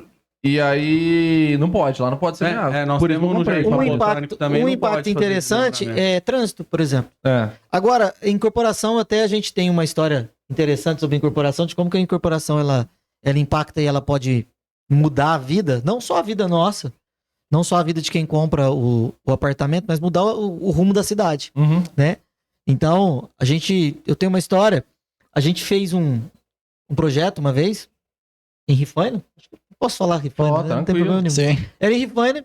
e aí não pode, lá não pode ser viável. nós Por isso temos eu no comprei. Jardim Um Botânico impacto, também um não impacto pode fazer interessante desdobramento. é trânsito, por exemplo. É. Agora, em corporação, até a gente tem uma história interessante sobre incorporação, de como que a incorporação ela impacta e ela pode mudar a vida, não só a vida nossa, não só a vida de quem compra o apartamento, mas mudar o rumo da cidade, Uhum. né? Então, eu tenho uma história, a gente fez um projeto uma vez em Rifaina, acho que posso falar Rifaina, Ó, né? Não tem tranquilo. problema nenhum. Sim. Era em Rifaina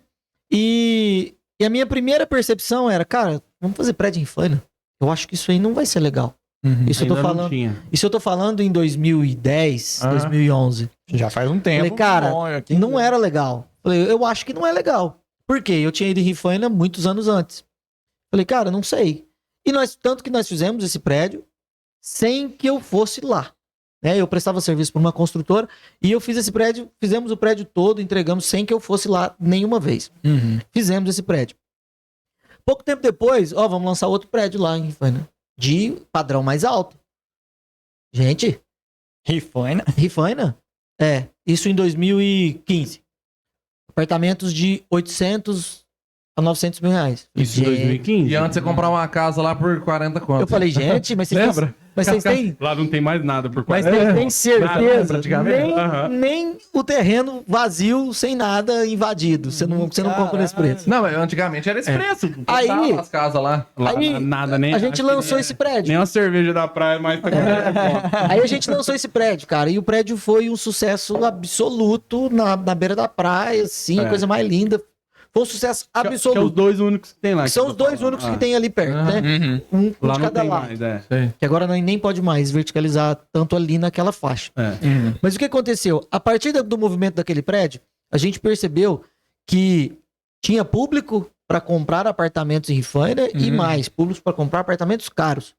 e a minha primeira percepção era, cara, vamos fazer prédio em Rifaina. Eu acho que isso aí não vai ser legal. Isso eu tô Ainda não falando. tinha. Isso eu tô falando em 2010, Ah. 2011. Já faz um tempo. Falei, cara, bom, aqui Não era legal. Falei, eu acho que não é legal. Por quê? Eu tinha ido em Rifaina muitos anos antes. Falei, cara, não sei. E tanto que nós fizemos esse prédio sem que eu fosse lá. Né? Eu prestava serviço para uma construtora e eu fiz esse prédio, fizemos o prédio todo, entregamos sem que eu fosse lá nenhuma vez. Fizemos esse prédio. Pouco tempo depois, vamos lançar outro prédio lá em Rifaina, de padrão mais alto. Gente, Rifaina. Rifaina? Isso em 2015. Apartamentos de 800 a 900 mil reais. Isso em Gente, 2015? E antes você comprar uma casa lá por 40 conto. eu falei, gente, mas vocês Lembra? têm Lá não tem mais nada por mas quase. tem certeza? praticamente. Nem o terreno vazio, sem nada invadido. Você não compra nesse preço. Não, mas antigamente era esse preço. Aí- Tava as casas lá. Lá Aí, nada, nem. a gente acho que lançou nem- esse prédio. Nem uma cerveja da praia mais tá com Aí a gente lançou esse prédio, cara. E o prédio foi um sucesso absoluto na beira da praia, assim, a coisa mais linda. Foi um sucesso Que é os absoluto. dois únicos que tem lá. Que são os dois únicos que tem ali perto, né? Um Lá de não cada tem lado. mais, é. Que agora nem pode mais verticalizar tanto ali naquela faixa. É. Mas o que aconteceu? A partir do movimento daquele prédio, a gente percebeu que tinha público para comprar apartamentos em Rifaina e mais, público para comprar apartamentos caros.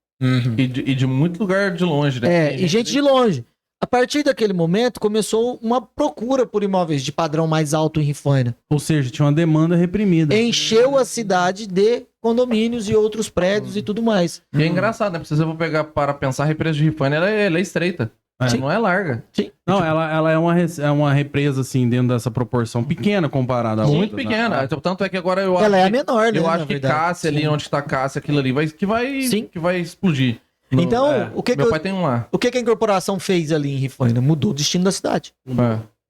E de muito lugar de longe, né? E gente de longe. A partir daquele momento, começou uma procura por imóveis de padrão mais alto em Rifaina. Ou seja, tinha uma demanda reprimida. Encheu a cidade de condomínios e outros prédios e tudo mais. E é engraçado, né? Se você for pegar para pensar, a represa de Rifaina, ela é estreita. Ela não é larga. Não, ela é uma represa, assim, dentro dessa proporção pequena comparada a outra. Muito pequena. Tanto é que agora eu Ela é a acho menor, né? eu na acho que verdade. Cássia ali, onde tá Cássia, aquilo ali, Sim. que vai explodir. Então, o que Meu pai tem um lá. o que a incorporação fez ali em Rifaina? Mudou o destino da cidade.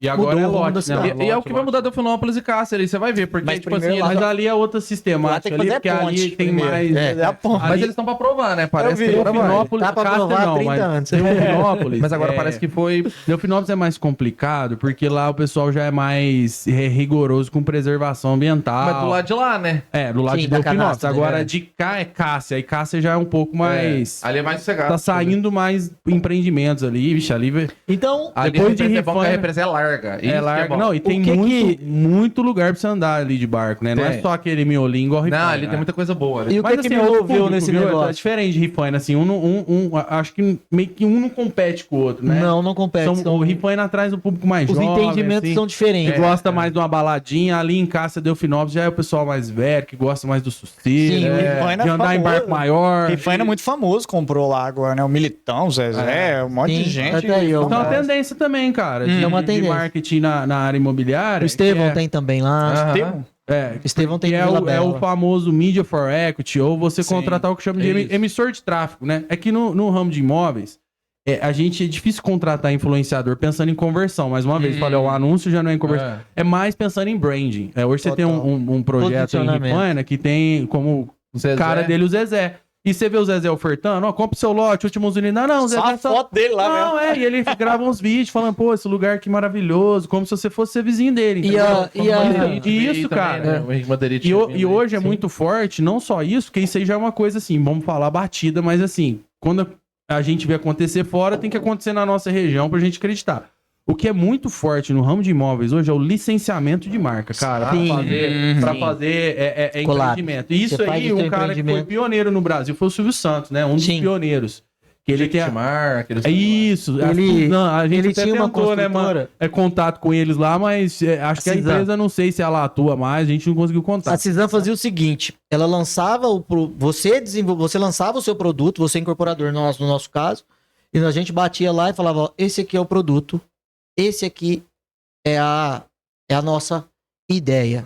E agora Mudou é o rumo da lote, né? cidade. E é o que vai mudar Delfinópolis e Cássia ali, você vai ver. Porque, Mas tipo assim, primeiro eles Mas ali é outra Lá sistemática tem que ali, fazer porque a ali ponte tem primeiro. mais... É a ponte. Mas eles estão pra provar, né? Parece que agora vai. Delfinópolis, Tá pra Cássia provar há não, 30 mas anos. Delfinópolis... Mas agora parece que foi... Delfinópolis é mais complicado, porque lá o pessoal já é mais rigoroso com preservação ambiental. Mas do lado de lá, né? É, do lado Sim, de da Delfinópolis. canastra, Agora né? de cá é Cássia, e Cássia já é um pouco mais... Ali é mais sossegado. Tá saindo mais empreendimentos ali, vixe, ali... Então, Ali Depois de é bom que a Rifaina- represa é larga. Isso que É larga, bom. não, e tem que muito lugar pra você andar ali de barco, né? Não é Tem. só aquele miolinho igual Rifaina. Não, ali tem muita coisa boa. E o Mas que assim, me é outro moveu público, nesse viu? É negócio? diferente de Rifaina, assim, acho que meio que um não compete com o outro, né? não compete. O Rifaina atrás do público mais Os jovem, entendimentos assim, são diferentes. que gosta mais de uma baladinha, ali em Cássia Delfinópolis já é o pessoal mais velho, que gosta mais do sossego, Sim, o Rifaina de é andar em famoso. barco maior. Rifaina é muito famoso, comprou lá agora, né? O Militão, o Zezé, um monte Sim, de gente. até eu. Então é uma Nossa. tendência também, cara, de, É uma de tendência. marketing na área imobiliária. O Estevão que é- tem também lá. Aham. Tem- É, O Estevão tem que é Vila o Bela. famoso Media for Equity, ou você Sim, contratar o que chama de é isso. emissor de tráfego, né? É que no ramo de imóveis, a gente é difícil contratar influenciador pensando em conversão. Mais uma vez, falei, o anúncio já não é em conversão. É mais pensando em branding. Hoje você tem um projeto em Posicionamento. Rifaina que tem como Zezé. cara dele o Zezé. E você vê o Zezé ofertando, ó, compra o seu lote, últimos unidades. Não, o Só Zezé a foto dele lá Não, mesmo. e ele grava uns vídeos falando, pô, esse lugar aqui maravilhoso, como se você fosse ser vizinho dele. E a- entendeu? e a- Isso, cara. Né? O Henrique Madeirite E, vindo e hoje é aí. muito forte, não só isso, porque isso aí já é uma coisa assim, vamos falar batida, mas assim, quando a gente vê acontecer fora, tem que acontecer na nossa região pra gente acreditar. O que é muito forte no ramo de imóveis hoje é o licenciamento de marca, cara. Sim. Pra fazer Collab. empreendimento. E isso Você faz aí, o seu um cara que foi empreendimento. pioneiro no Brasil foi o Silvio Santos, né? Um dos Sim. pioneiros. Que ele tem a... Jequitimar, aqueles... É isso. Ele- a gente ele até tinha uma tentou, né, mano? construtora. Contato com eles lá, mas acho que a Cisam. empresa, não sei se ela atua mais, a gente não conseguiu contar. A Cisam fazia o seguinte: ela lançava você lançava o seu produto, você incorporador no nosso caso, e a gente batia lá e falava: ó, esse aqui é o produto, esse aqui é a nossa ideia,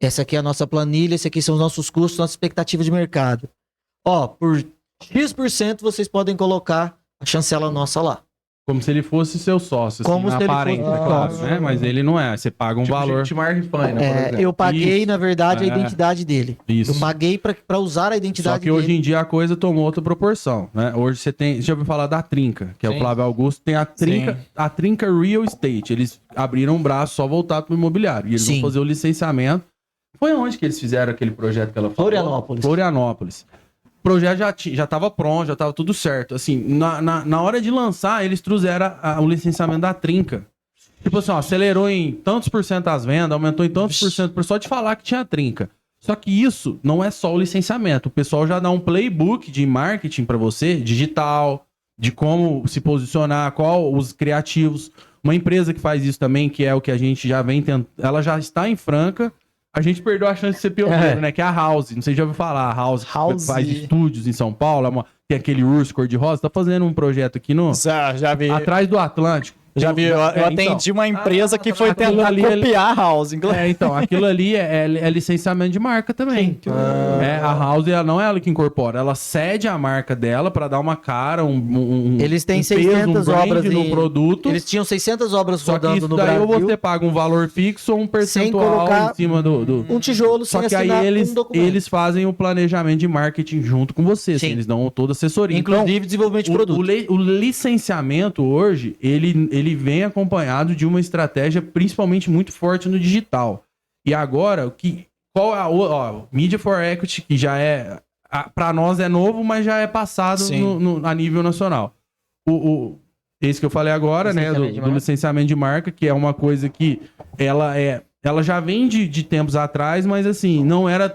essa aqui é a nossa planilha, esse aqui são os nossos custos, nossa expectativa de mercado. Ó, por X% vocês podem colocar a chancela nossa lá. Como se ele fosse seu sócio, assim, Como na se ele aparência, fosse claro, sócio. né? Mas ele não é, você paga um valor. Jequitimar e Rifaina, por exemplo. Eu paguei, Isso. na verdade, a É. identidade dele. Isso. Eu paguei pra usar a identidade Só que dele. hoje em dia a coisa tomou outra proporção, né? Hoje você tem, já ouviu falar da Trinca, que é o Sim. Flávio Augusto, tem Sim. a Trinca Real Estate. Eles abriram um braço só voltado pro imobiliário. E eles Sim. vão fazer o licenciamento. Foi onde que eles fizeram aquele projeto que ela falou? Florianópolis. Florianópolis. O projeto já estava pronto, já estava tudo certo. Assim, na hora de lançar, eles trouxeram o licenciamento da Trinca. Tipo assim, ó, acelerou em tantos por cento as vendas, aumentou em tantos por cento, por só de falar que tinha Trinca. Só que isso não é só o licenciamento. O pessoal já dá um playbook de marketing para você, digital, de como se posicionar, qual os criativos. Uma empresa que faz isso também, que é o que a gente já vem tentando, ela já está em Franca. A gente perdeu a chance de ser pioneiro, né? Que é a House. Não sei se já ouviu falar. A House, House. faz estúdios em São Paulo. Tem aquele urso cor-de-rosa. Tá fazendo um projeto aqui no... Já vi. Atrás do Atlântico. Já vi. Eu atendi uma empresa que foi aquilo tentar ali, copiar a House. Então, aquilo ali é licenciamento de marca também. A House não é ela que incorpora. Ela cede a marca dela pra dar uma cara, Eles têm um 600 brand obras no em- produto. Eles tinham 600 obras Só que rodando isso no daí Brasil. ou você paga um valor fixo ou um percentual colocar em cima do... Um tijolo Só sem que aí assinar eles, um documento. eles fazem o planejamento de marketing junto com você. assim, Sim. eles dão toda a assessoria. Inclusive desenvolvimento de produto. O licenciamento hoje, ele vem acompanhado de uma estratégia principalmente muito forte no digital. E agora, o que qual é Media for Equity, que já é, pra nós é novo, mas já é passado a nível nacional. Esse que eu falei agora, né, do licenciamento de marca, que é uma coisa que ela já vem de tempos atrás, mas assim, não era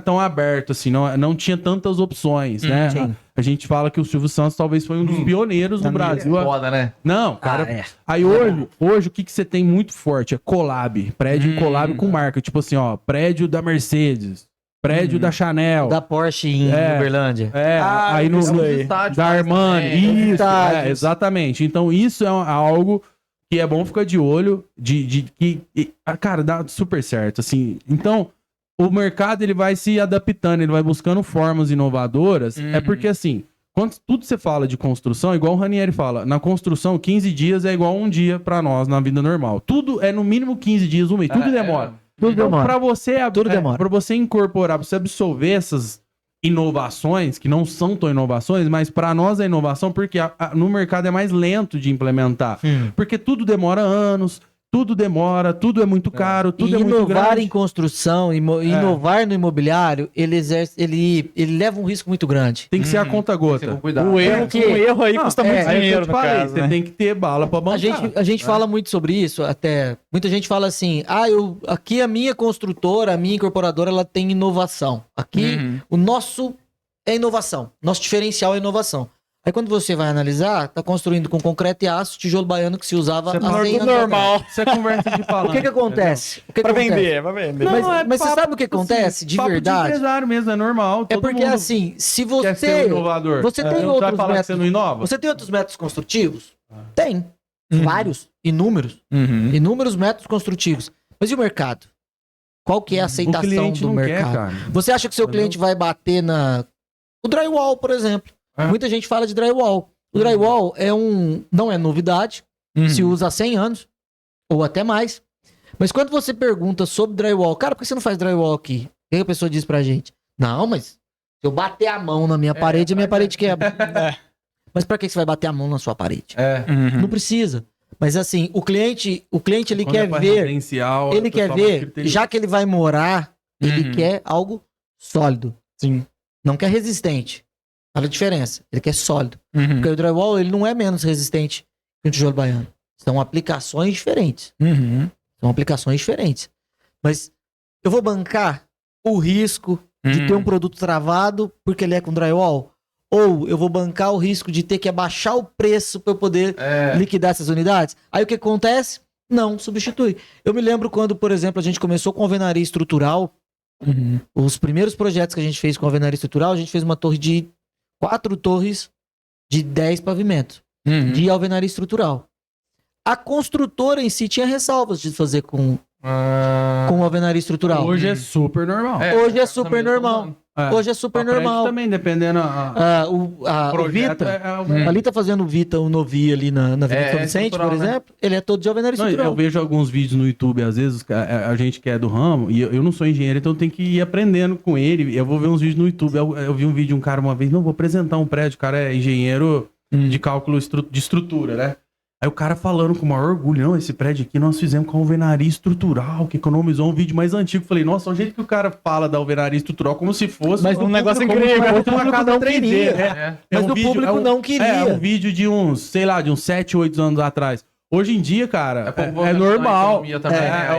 tão aberto, assim, não tinha tantas opções, né? Sim. A gente fala que o Silvio Santos talvez foi um dos pioneiros no Brasil. Foda, né? Não, cara. Aí hoje o que você tem muito forte é collab, prédio collab com marca, tipo assim, ó, prédio da Mercedes, prédio da Chanel, Da Porsche em Uberlândia. aí no estádios da Armani, isso, estádios. exatamente. Então isso é algo que é bom ficar de olho, cara, dá super certo, assim. Então, o mercado, ele vai se adaptando, ele vai buscando formas inovadoras, é porque, assim, quando tudo você fala de construção, igual o Ranieri fala, na construção, 15 dias é igual um dia pra nós, na vida normal. Tudo é no mínimo 15 dias, um mês, tudo demora. Tudo demora. Pra você, Tudo demora. pra você incorporar, pra você absorver essas inovações, que não são tão inovações, mas para nós é inovação porque no mercado é mais lento de implementar. Porque tudo demora anos, tudo é muito caro, tudo é muito inovar grande. em construção, inovar no imobiliário, ele leva um risco muito grande. Tem que ser a conta gota. Com cuidado. Um erro aí custa muito Aí eu dinheiro, te no falei, caso, você né? tem que ter bala pra bancar. A gente fala muito sobre isso, até muita gente fala assim, aqui a minha construtora, a minha incorporadora, ela tem inovação. Aqui o nosso é inovação, nosso diferencial é inovação. Aí quando você vai analisar, tá construindo com concreto e aço, tijolo baiano que se usava há 100 anos normal. Isso é conversa de palavra. O que acontece? O que Pra acontece? vender, pra vender. Mas você sabe o que acontece de papo verdade? De empresário mesmo, é normal. É todo porque mundo assim, se quer ser você... inovador. Você tem Você outros vai falar que você não inova? Você tem outros métodos construtivos? Tem. Vários. Inúmeros. Inúmeros métodos construtivos. Mas e o mercado? Qual que é a aceitação O cliente do não mercado? quer, cara. Você acha que seu cliente vai bater o drywall, por exemplo? Muita gente fala de drywall. O drywall não é novidade. Se usa há 100 anos. Ou até mais. Mas quando você pergunta sobre drywall, cara, por que você não faz drywall aqui? O que a pessoa diz pra gente? Não, mas se eu bater a mão na minha parede, a minha parede quebra. Mas pra que você vai bater a mão na sua parede? Não precisa. Mas assim, o cliente ele Quando quer é pra ver, residencial, ele o quer pessoal mais ver, criterioso. já que ele vai morar, ele quer algo sólido. Sim. Não quer resistente. Olha a diferença. Ele quer sólido. Porque o drywall, ele não é menos resistente que o tijolo baiano. São aplicações diferentes. São aplicações diferentes. Mas eu vou bancar o risco de ter um produto travado porque ele é com drywall? Ou eu vou bancar o risco de ter que abaixar o preço para eu poder liquidar essas unidades? Aí o que acontece? Não substitui. Eu me lembro quando, por exemplo, a gente começou com alvenaria estrutural. Os primeiros projetos que a gente fez com alvenaria estrutural, a gente fez uma torre de 4 torres de 10 pavimentos de alvenaria estrutural. A construtora em si tinha ressalvas de fazer com alvenaria estrutural. Hoje é super normal. Hoje é super normal. Hoje é super Pra prédio normal. também, dependendo O Vita, ali tá fazendo o Vita, o Novi ali na Avenida São Vicente, por estrutural, né? exemplo, ele é todo de alvenaria Não, estrutural. eu vejo alguns vídeos no YouTube, às vezes, a gente que é do ramo, e eu não sou engenheiro, então eu tenho que ir aprendendo com ele. Eu vou ver uns vídeos no YouTube. Eu vi um vídeo de um cara uma vez, não, vou apresentar um prédio, o cara é engenheiro de cálculo de estrutura, né? Aí o cara falando com o maior orgulho, não, esse prédio aqui nós fizemos com alvenaria estrutural, que economizou um vídeo mais antigo. Falei, nossa, o jeito que o cara fala da alvenaria estrutural, como se fosse... Mas um negócio como se incrível. fosse uma casa 3D, queria. né? Mas o público não queria. É um vídeo de uns, sei lá, de uns 7, 8 anos atrás. Hoje em dia, cara, é normal.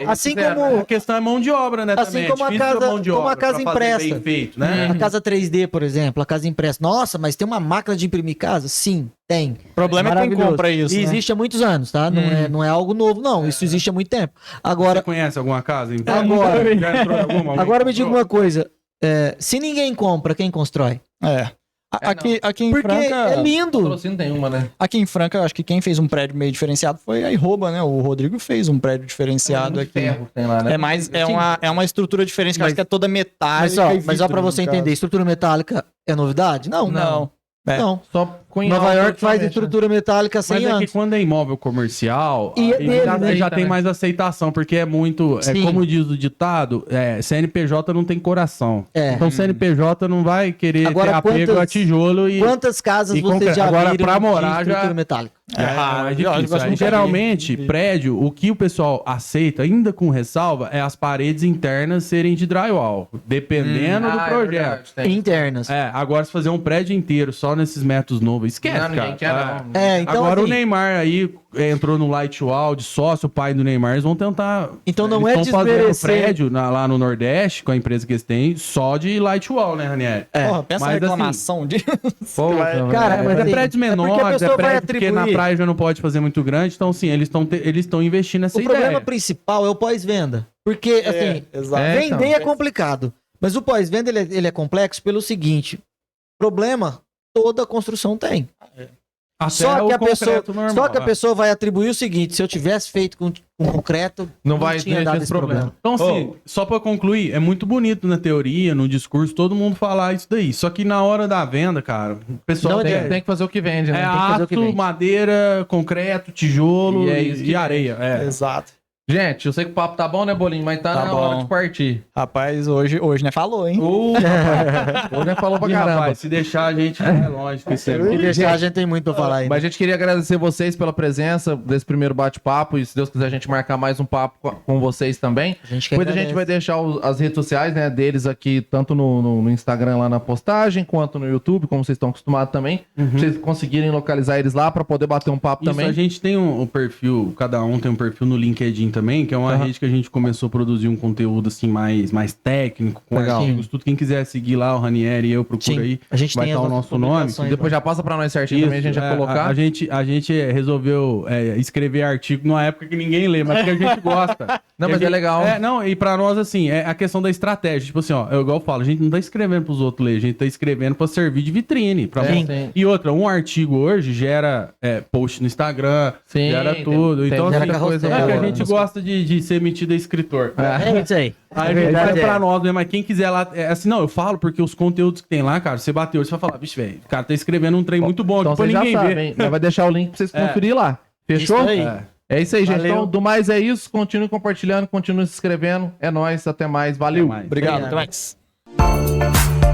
Assim como A questão é mão de obra, né? Assim também. como É a difícil casa- mão de como a obra casa pra fazer impressa. bem feito, né? a casa 3D, por exemplo, a casa impressa. Nossa, mas tem uma máquina de imprimir casa? Sim, tem. O problema é quem Maravilhoso. compra isso, E né? existe há muitos anos, tá? Não é algo novo, não. Isso existe há muito tempo. Você Agora, conhece alguma casa? Agora- Já entrou em alguma? Alguém agora me diga comprou? uma coisa. Se ninguém compra, quem constrói? Aqui em Porque Franca... é lindo. Patrocínio tem uma, né? Aqui em Franca, acho que quem fez um prédio meio diferenciado foi a Iroba, né? O Rodrigo fez um prédio diferenciado aqui. Ferro que tem lá, né? É uma estrutura diferente, que eu acho que é toda metálica. Mas só pra você entender, estrutura metálica é novidade? Não. Não. É. Não. Só com Nova York faz né? estrutura metálica há 100 Mas é que anos. quando é imóvel comercial, E é ele dele, já, né? já tem mais aceitação, porque é muito. Sim. Como diz o ditado, CNPJ não tem coração. É. Então CNPJ não vai querer Agora, ter apego quantas- a tijolo e. Quantas casas e você concreto. já Agora, viram pra de morar, estrutura já- metálica? mais eu difícil. gosto Aí, muito geralmente, de- prédio, o que o pessoal aceita, ainda com ressalva, é as paredes internas serem de drywall, dependendo do projeto. Internas. Agora se fazer um prédio inteiro só nesses métodos novos, esquece, Não, ninguém cara. quer, não. Então, Agora o assim, Neymar aí entrou no Lightwall de sócio, o pai do Neymar, eles vão tentar... Então não eles é estão fazendo desmerecer- prédio lá no Nordeste, com a empresa que eles têm, só de Lightwall, né, Ranieri? Porra, pensa na mas, reclamação de. Cara, Mas é assim, prédios é porque a menores, é pessoa vai prédio porque na atribuir. praia já não pode fazer muito grande, então sim, eles estão investindo nessa O ideia. problema principal é o pós-venda. Porque, assim, exato. vender é complicado. Mas o pós-venda ele é complexo pelo seguinte: problema toda construção tem. Até Só o que, a pessoa, concreto normal, só que a é. pessoa vai atribuir o seguinte: se eu tivesse feito com concreto, Não vai tinha ter dado esse esse problema. Então, assim, só pra concluir, é muito bonito na teoria, no discurso, todo mundo falar isso daí. Só que na hora da venda, cara, o pessoal Não tem, adianta. Tem que fazer o que vende, né? é tem que fazer o que aço, vende. madeira, concreto, tijolo E é isso que e areia. É. Exato. Gente, eu sei que o papo tá bom, né, Bolinho? Mas tá Tá na hora bom. de partir. Rapaz, hoje né, falou, hein? Rapaz, hoje já falou pra E, caramba. rapaz, se deixar a gente vai longe com isso aí. Se deixar, a gente tem muito pra falar ainda. Mas a gente queria agradecer vocês pela presença desse primeiro bate-papo e se Deus quiser a gente marcar mais um papo com vocês também. A gente que Depois a gente agradece. vai deixar as redes sociais, né, deles aqui, tanto no Instagram lá na postagem, quanto no YouTube, como vocês estão acostumados também. Pra vocês conseguirem localizar eles lá pra poder bater um papo Isso, também. a gente tem um perfil, cada um tem um perfil no LinkedIn também, que é uma rede que a gente começou a produzir um conteúdo assim mais técnico, com Legal. artigos, tudo. Quem quiser seguir lá, o Ranieri e eu, procura Sim, aí. a gente vai tem estar as o nossas nosso nome. publicações Depois lá. já passa pra nós certinho também, a gente já colocar. A gente resolveu escrever artigo numa época que ninguém lê, mas que a gente gosta. Não, E mas a é gente- legal. Não, e pra nós, assim, é a questão da estratégia. Tipo assim, ó, igual eu falo, a gente não tá escrevendo pros outros ler, a gente tá escrevendo pra servir de vitrine. Pra Sim. mostrar. E outra, um artigo hoje gera post no Instagram, Sim, gera tem- tudo. tem Então, muita assim, coisa é que boa, a gente né? gosta de ser metido a escritor. É isso aí. Aí A a gente verdade vai pra é. nós, né? Mas quem quiser lá. Assim, não, eu falo porque os conteúdos que tem lá, cara, você bateu, você vai falar, bicho, velho, o cara tá escrevendo um trem muito bom Então aqui pra vocês já ninguém ver. sabem. Nós vai deixar o link pra vocês conferir lá. Fechou? Isso aí. É isso aí, gente. Valeu. Então, do mais é isso. Continue compartilhando, continue se inscrevendo. É nóis, até mais. Valeu. Até mais. Obrigado. Obrigado. Até mais.